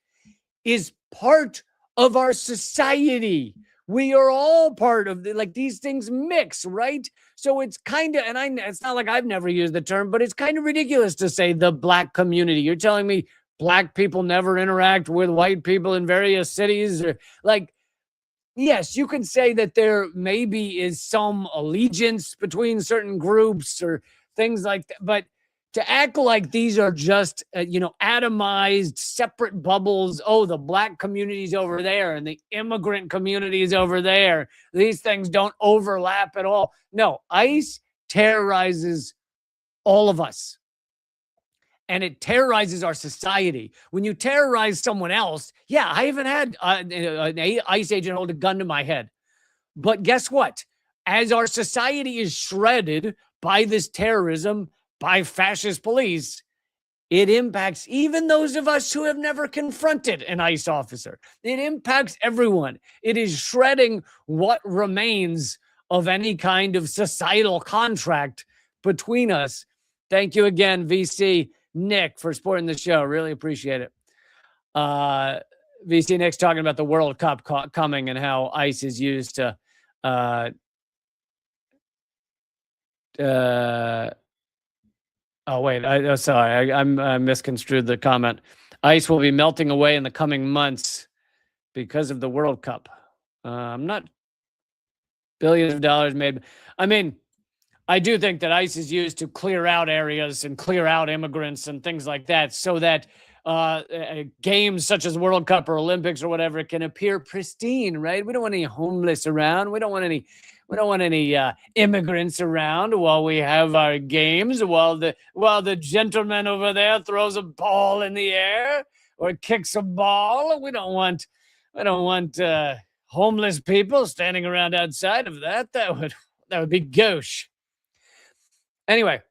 is part of our society. We are all part of these things mix, right? So it's kind of, and it's not like I've never used the term, but it's kind of ridiculous to say the black community. You're telling me black people never interact with white people in various cities, or yes, you can say that there maybe is some allegiance between certain groups or things like that, but to act like these are just, atomized, separate bubbles. Oh, the black community's over there and the immigrant community is over there. These things don't overlap at all. No, ICE terrorizes all of us. And it terrorizes our society. When you terrorize someone else, yeah, I haven't had an ICE agent hold a gun to my head. But guess what? As our society is shredded by this terrorism, by fascist police, it impacts even those of us who have never confronted an ICE officer. It impacts everyone. It is shredding what remains of any kind of societal contract between us. Thank you again, VC Nick, for supporting the show. Really appreciate it. VC Nick's talking about the World Cup coming and how ICE is used to oh, wait. Sorry. I misconstrued the comment. ICE will be melting away in the coming months because of the World Cup. I'm not billions of dollars made. I mean, I do think that ICE is used to clear out areas and clear out immigrants and things like that so that games such as World Cup or Olympics or whatever can appear pristine, right? We don't want any homeless around. We don't want any immigrants around while we have our games, while the gentleman over there throws a ball in the air or kicks a ball. We don't want homeless people standing around outside of that. That would be gauche. Anyway,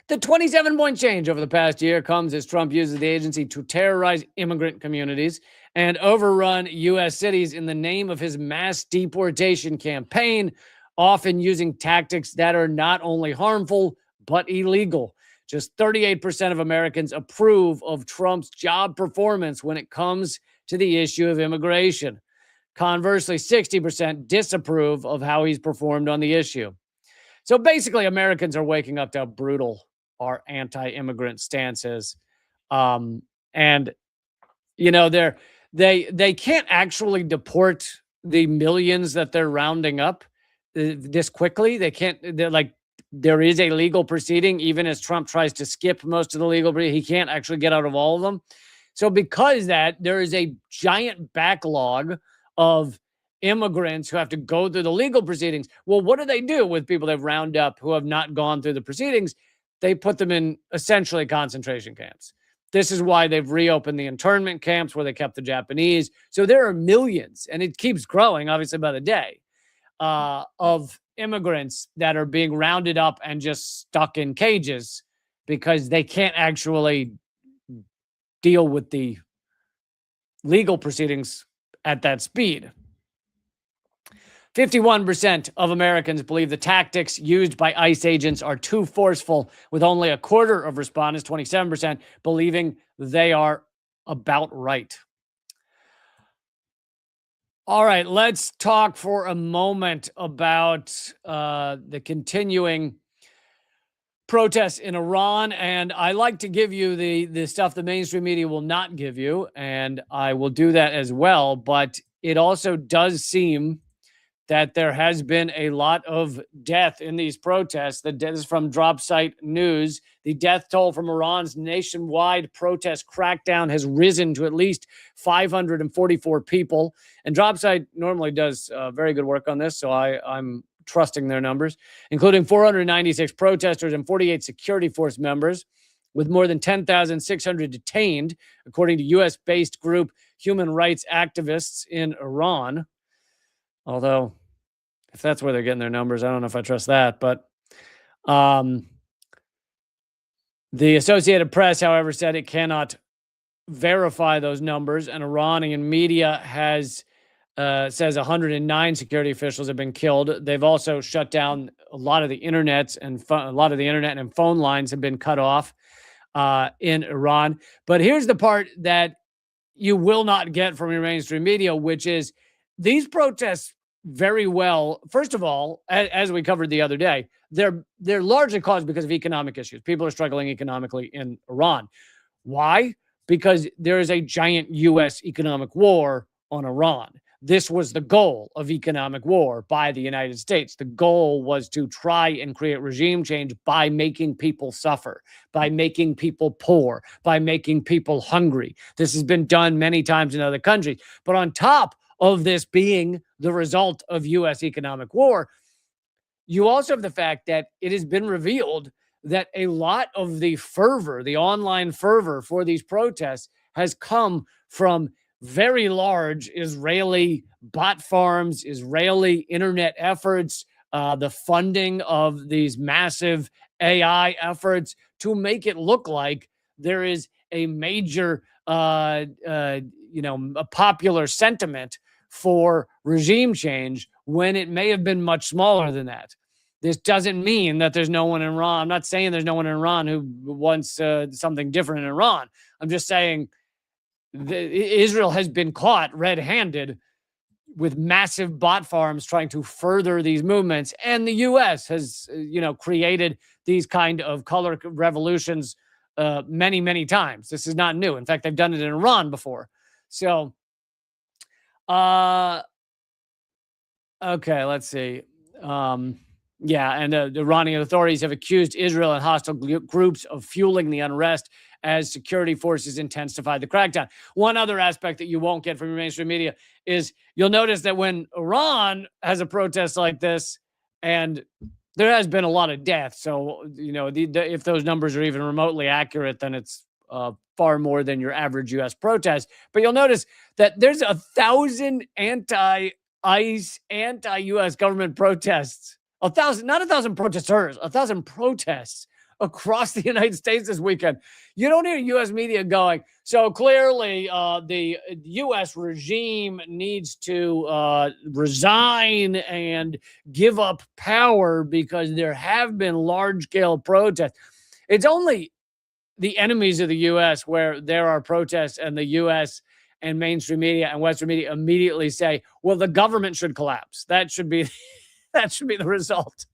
the 27-point change over the past year comes as Trump uses the agency to terrorize immigrant communities and overrun U.S. cities in the name of his mass deportation campaign, often using tactics that are not only harmful, but illegal. Just 38% of Americans approve of Trump's job performance when it comes to the issue of immigration. Conversely, 60% disapprove of how he's performed on the issue. So basically, Americans are waking up to how brutal our anti-immigrant stance is. And, they can't actually deport the millions that they're rounding up this quickly. There is a legal proceeding, even as Trump tries to skip most of the legal proceeding. He can't actually get out of all of them. So because there is a giant backlog of immigrants who have to go through the legal proceedings. Well, what do they do with people they've rounded up who have not gone through the proceedings? They put them in essentially concentration camps. This is why they've reopened the internment camps where they kept the Japanese. So there are millions, and it keeps growing, obviously, by the day, of immigrants that are being rounded up and just stuck in cages because they can't actually deal with the legal proceedings at that speed. 51% of Americans believe the tactics used by ICE agents are too forceful, with only a quarter of respondents, 27%, believing they are about right. All right, let's talk for a moment about the continuing protests in Iran. And I like to give you the stuff the mainstream media will not give you, and I will do that as well. But it also does seem that there has been a lot of death in these protests. The death is from Dropsite News. The death toll from Iran's nationwide protest crackdown has risen to at least 544 people. And Dropsite normally does very good work on this, so I'm trusting their numbers, including 496 protesters and 48 security force members, with more than 10,600 detained, according to U.S.-based group Human Rights Activists in Iran. Although, if that's where they're getting their numbers, I don't know if I trust that. But the Associated Press, however, said it cannot verify those numbers. And Iranian media says 109 security officials have been killed. They've also shut down a lot of the internet and phone lines have been cut off in Iran. But here's the part that you will not get from your mainstream media, which is these protests very well, first of all, as we covered the other day, they're largely caused because of economic issues. People are struggling economically in Iran. Why? Because there is a giant U.S. economic war on Iran. This was the goal of economic war by the United States. The goal was to try and create regime change by making people suffer, by making people poor, by making people hungry. This has been done many times in other countries. But on top of this being the result of U.S. economic war, you also have the fact that it has been revealed that a lot of the fervor, the online fervor for these protests has come from very large Israeli bot farms, Israeli internet efforts, the funding of these massive AI efforts to make it look like there is a major, a popular sentiment for regime change when it may have been much smaller than that. This doesn't mean that there's no one in Iran. I'm not saying there's no one in Iran who wants something different in Iran. I'm just saying Israel has been caught red-handed with massive bot farms trying to further these movements. And the U.S. has, created these kind of color revolutions many, many times. This is not new. In fact, they've done it in Iran before. So, okay, let's see. Yeah, and the Iranian authorities have accused Israel and hostile groups of fueling the unrest as security forces intensify the crackdown. One other aspect that you won't get from your mainstream media is you'll notice that when Iran has a protest like this, and there has been a lot of death, so if those numbers are even remotely accurate, then it's far more than your average U.S. protest. But you'll notice that there's 1,000 anti-ICE, anti-U.S. government protests. 1,000, not 1,000 protesters, 1,000 protests across the United States this weekend. You don't hear U.S. media going, so clearly the U.S. regime needs to resign and give up power because there have been large-scale protests. It's only the enemies of the U.S. where there are protests and the U.S. and mainstream media and Western media immediately say, well, the government should collapse. That should be the result.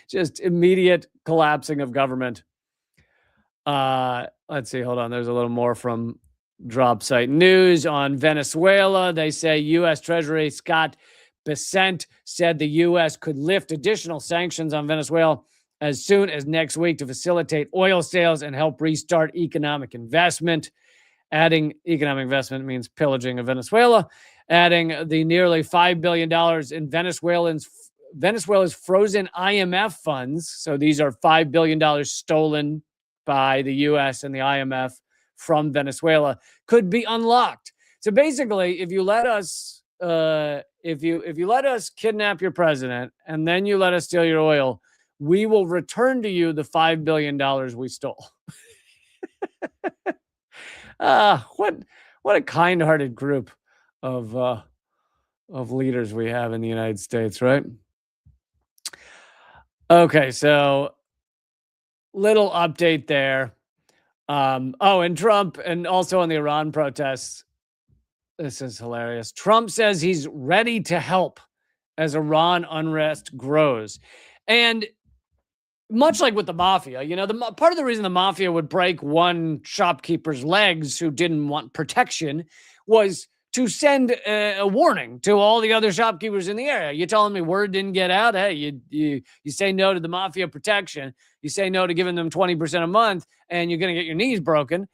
Just immediate collapsing of government. Let's see. Hold on. There's a little more from Drop Site News on Venezuela. They say U.S. Treasury Scott Bessent said the U.S. could lift additional sanctions on Venezuela as soon as next week to facilitate oil sales and help restart economic investment. Adding economic investment means pillaging of Venezuela. Adding the nearly $5 billion in Venezuela's frozen IMF funds. So these are $5 billion stolen by the U.S. and the IMF from Venezuela could be unlocked. So basically, if you let us, if you let us kidnap your president and then you let us steal your oil, we will return to you the $5 billion we stole. What a kind-hearted group of leaders we have in the United States, right? Okay, so little update there. And Trump, and also on the Iran protests, this is hilarious. Trump says he's ready to help as Iran unrest grows. And much like with the mafia, part of the reason the mafia would break one shopkeeper's legs who didn't want protection was to send a warning to all the other shopkeepers in the area. You're telling me word didn't get out? Hey, you say no to the mafia protection. You say no to giving them 20% a month, and you're going to get your knees broken.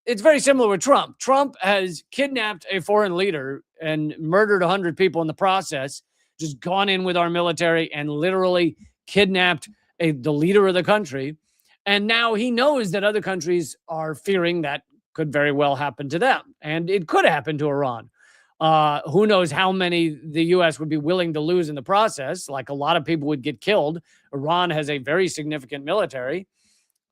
It's very similar with Trump. Trump has kidnapped a foreign leader and murdered 100 people in the process, just gone in with our military and literally kidnapped the leader of the country. And now he knows that other countries are fearing that could very well happen to them. And it could happen to Iran. Who knows how many the U.S. would be willing to lose in the process. Like a lot of people would get killed. Iran has a very significant military.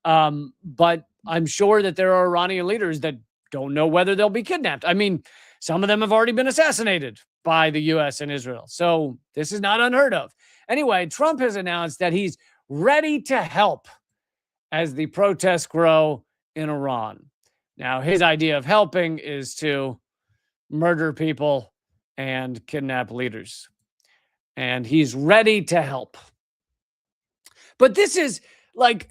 But I'm sure that there are Iranian leaders that don't know whether they'll be kidnapped. I mean, some of them have already been assassinated by the U.S. and Israel. So this is not unheard of. Anyway, Trump has announced that he's ready to help as the protests grow in Iran. Now, his idea of helping is to murder people and kidnap leaders. And he's ready to help. But this is like,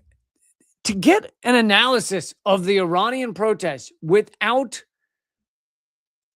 to get an analysis of the Iranian protests without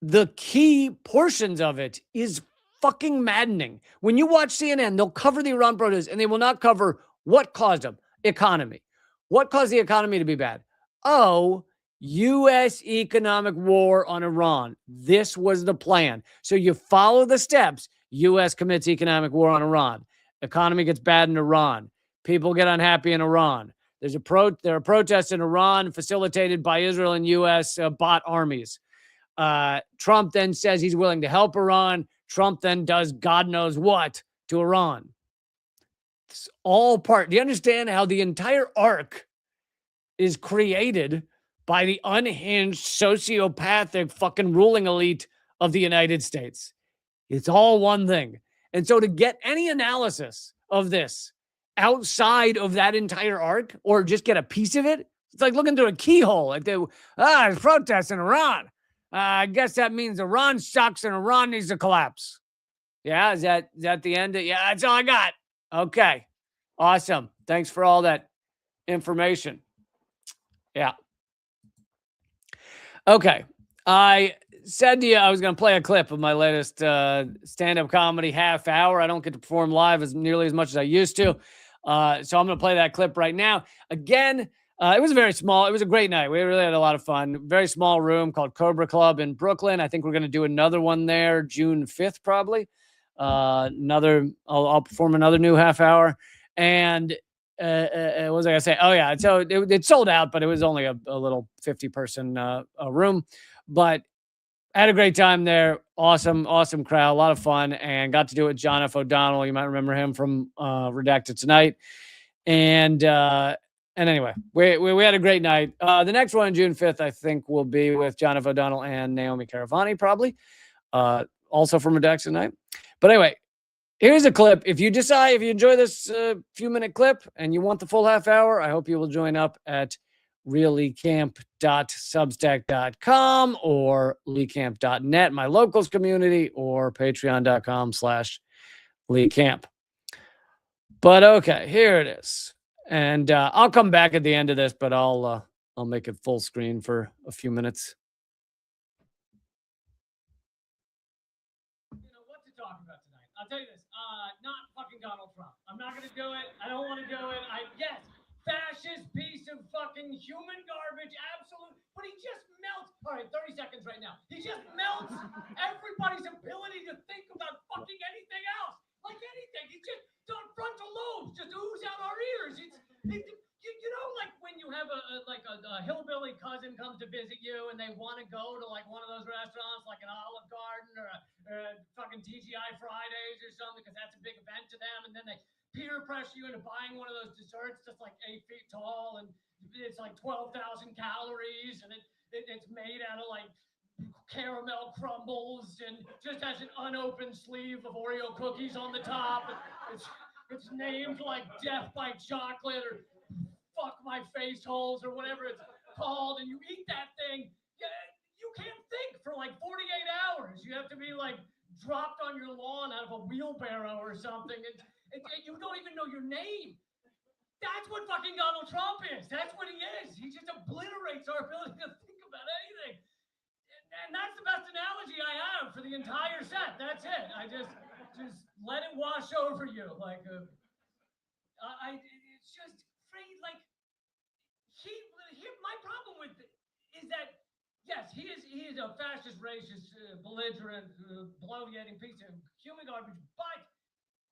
the key portions of it is fucking maddening. When you watch CNN, they'll cover the Iran protests and they will not cover what caused them. Economy. What caused the economy to be bad? Oh, U.S. economic war on Iran. This was the plan. So you follow the steps. U.S. commits economic war on Iran. Economy gets bad in Iran. People get unhappy in Iran. There are protests in Iran facilitated by Israel and U.S. Bot armies. Trump then says he's willing to help Iran. Trump then does God knows what to Iran. It's all part. Do you understand how the entire arc is created by the unhinged, sociopathic fucking ruling elite of the United States? It's all one thing. And so to get any analysis of this outside of that entire arc, or just get a piece of it, it's like looking through a keyhole. Like there's protests in Iran. I guess that means Iran sucks and Iran needs to collapse. Yeah, is that the end? Yeah, that's all I got. Okay, awesome. Thanks for all that information. Yeah. Okay, I said to you I was going to play a clip of my latest stand-up comedy half hour. I don't get to perform live as nearly as much as I used to. So I'm going to play that clip right now. Again, it was a great night. We really had a lot of fun. Very small room called Cobra Club in Brooklyn. I think we're going to do another one there June 5th, probably. I'll perform another new half hour. And what was I gonna say? Oh yeah, so it sold out, but it was only a little 50-person room. But I had a great time there. Awesome crowd, a lot of fun, and got to do it with John F. O'Donnell. You might remember him from Redacted Tonight. And anyway, we had a great night. The next one, June 5th, I think will be with John F. O'Donnell and Naomi Caravani, probably. Also from Redacted Tonight. But anyway, here's a clip. If you enjoy this few-minute clip and you want the full half hour, I hope you will join up at reallycamp.substack.com or leecamp.net, my locals community, or patreon.com/leecamp. But okay, here it is. And I'll come back at the end of this, but I'll make it full screen for a few minutes. What to talk about tonight? I'll tell you this. Not fucking Donald Trump. I'm not going to do it. I don't want to do it. Yes, fascist piece of fucking human garbage. Absolute. But he just melts. All right, 30 seconds right now. He just melts everybody's ability to think about fucking anything else. Like anything. He just, the frontal lobes just ooze out our ears. You know, like when you have a hillbilly cousin comes to visit you and they want to go to like one of those restaurants, like an Olive Garden or a fucking TGI Fridays or something, because that's a big event to them. And then they peer pressure you into buying one of those desserts that's like 8 feet tall and it's like 12,000 calories and it's made out of like caramel crumbles and just has an unopened sleeve of Oreo cookies on the top. It's named like Death by Chocolate or Fuck My Face Holes or whatever it's called, and you eat that thing, you can't think for like 48 hours. You have to be like dropped on your lawn out of a wheelbarrow or something, and you don't even know your name. That's what fucking Donald Trump is. That's what he is. He just obliterates our ability to think about anything. And that's the best analogy I have for the entire set. That's it. I just let it wash over you. Like, it's just free. Like, my problem with it is that, yes, he is a fascist, racist, belligerent, bloviating piece of human garbage, but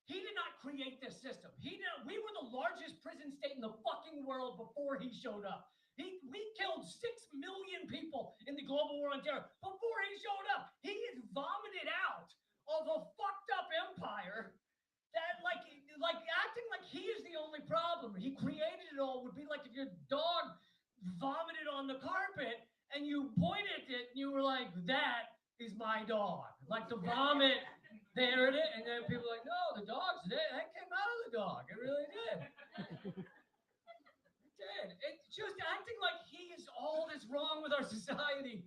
he did not create this system. We were the largest prison state in the fucking world before he showed up. We killed 6 million people in the global war on terror before he showed up. He is vomited out of a fucked up empire that like acting like he is the only problem. He created it all. Would be like if your dog vomited on the carpet and you pointed at it and you were like, that is my dog. Like the vomit, there it is. And then people are like, no, the dog's there. That came out of the dog. It really did. It's just acting like he is all that's wrong with our society.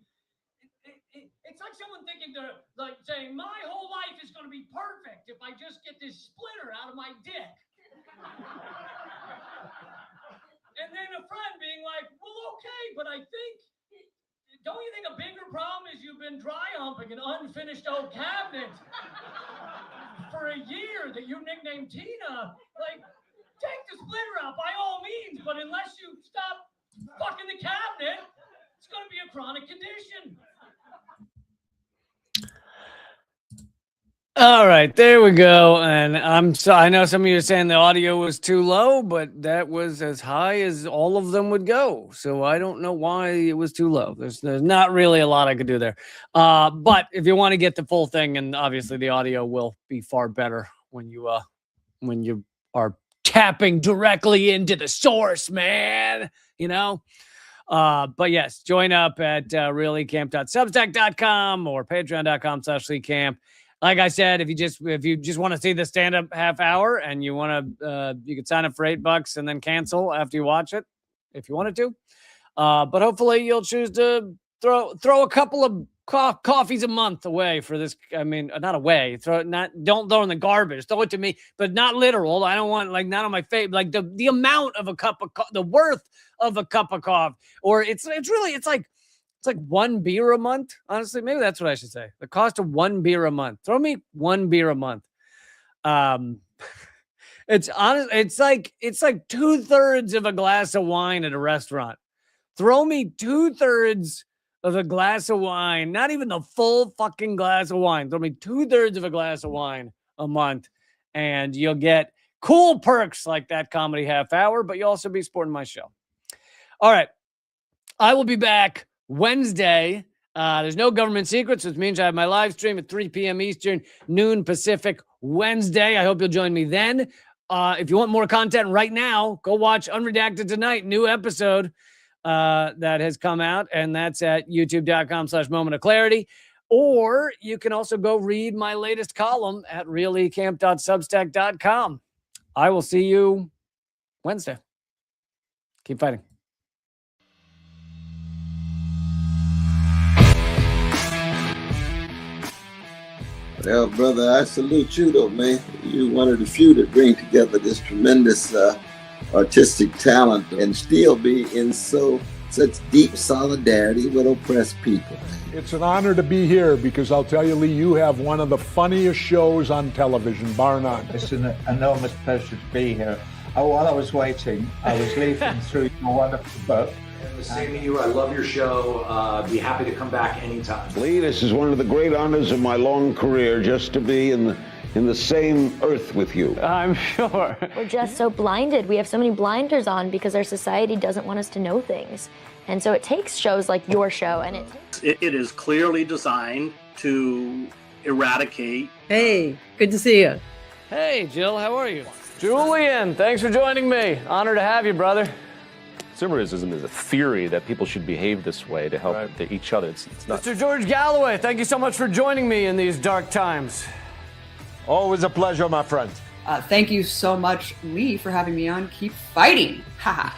It's like someone thinking they're like saying, my whole life is going to be perfect if I just get this splitter out of my dick. And then a friend being like, well, okay, but I think, don't you think a bigger problem is you've been dry humping an unfinished oak cabinet for a year that you nicknamed Tina? Like, take the splitter out by all means, but unless you stop fucking the cabinet, it's going to be a chronic condition. All right, there we go. And I know some of you are saying the audio was too low, but that was as high as all of them would go. So I don't know why it was too low. There's not really a lot I could do there. But if you want to get the full thing, and obviously the audio will be far better when you are tapping directly into the source, man, you know? But yes, join up at reallycamp.substack.com or patreon.com/leecamp. Like I said, if you just want to see the stand-up half hour and you want to, you can sign up for $8 and then cancel after you watch it if you wanted to. But hopefully you'll choose to throw a couple of coffees a month away for this. I mean, not away. Don't throw in the garbage. Throw it to me, but not literal. I don't want like not on my face. Like the amount of a cup of the worth of a cup of coffee, or it's like It's like 1 beer a month. Honestly, maybe that's what I should say. The cost of 1 beer a month. Throw me 1 beer a month. It's honest. It's like 2/3 of a glass of wine at a restaurant. Throw me 2/3 of a glass of wine, not even the full fucking glass of wine. Throw me 2/3 of a glass of wine a month, and you'll get cool perks like that comedy half hour, but you'll also be supporting my show. All right. I will be back Wednesday. There's no government secrets, which means I have my live stream at 3 p.m. Eastern, noon Pacific, Wednesday. I hope you'll join me then. If you want more content right now, go watch Unredacted Tonight, new episode that has come out, and that's at youtube.com/moment of clarity. Or you can also go read my latest column at realecamp.substack.com. I will see you Wednesday. Keep fighting. Well, brother, I salute you, though, man. You're one of the few that bring together this tremendous artistic talent and still be in such deep solidarity with oppressed people. It's an honor to be here because I'll tell you, Lee, you have one of the funniest shows on television, bar none. It's an enormous pleasure to be here. While I was waiting, I was leafing through your wonderful book. The same to you. I love your show. Be happy to come back anytime. Lee, this is one of the great honors of my long career, just to be in the same earth with you. I'm sure. We're just so blinded. We have so many blinders on because our society doesn't want us to know things. And so it takes shows like your show, and it is clearly designed to eradicate. Hey, good to see you. Hey, Jill, how are you? Julian, thanks for joining me. Honor to have you, brother. Consumerism is a theory that people should behave this way to help each other. It's not. Mr. George Galloway, thank you so much for joining me in these dark times. Always a pleasure, my friend. Thank you so much, Lee, for having me on. Keep fighting. Ha ha.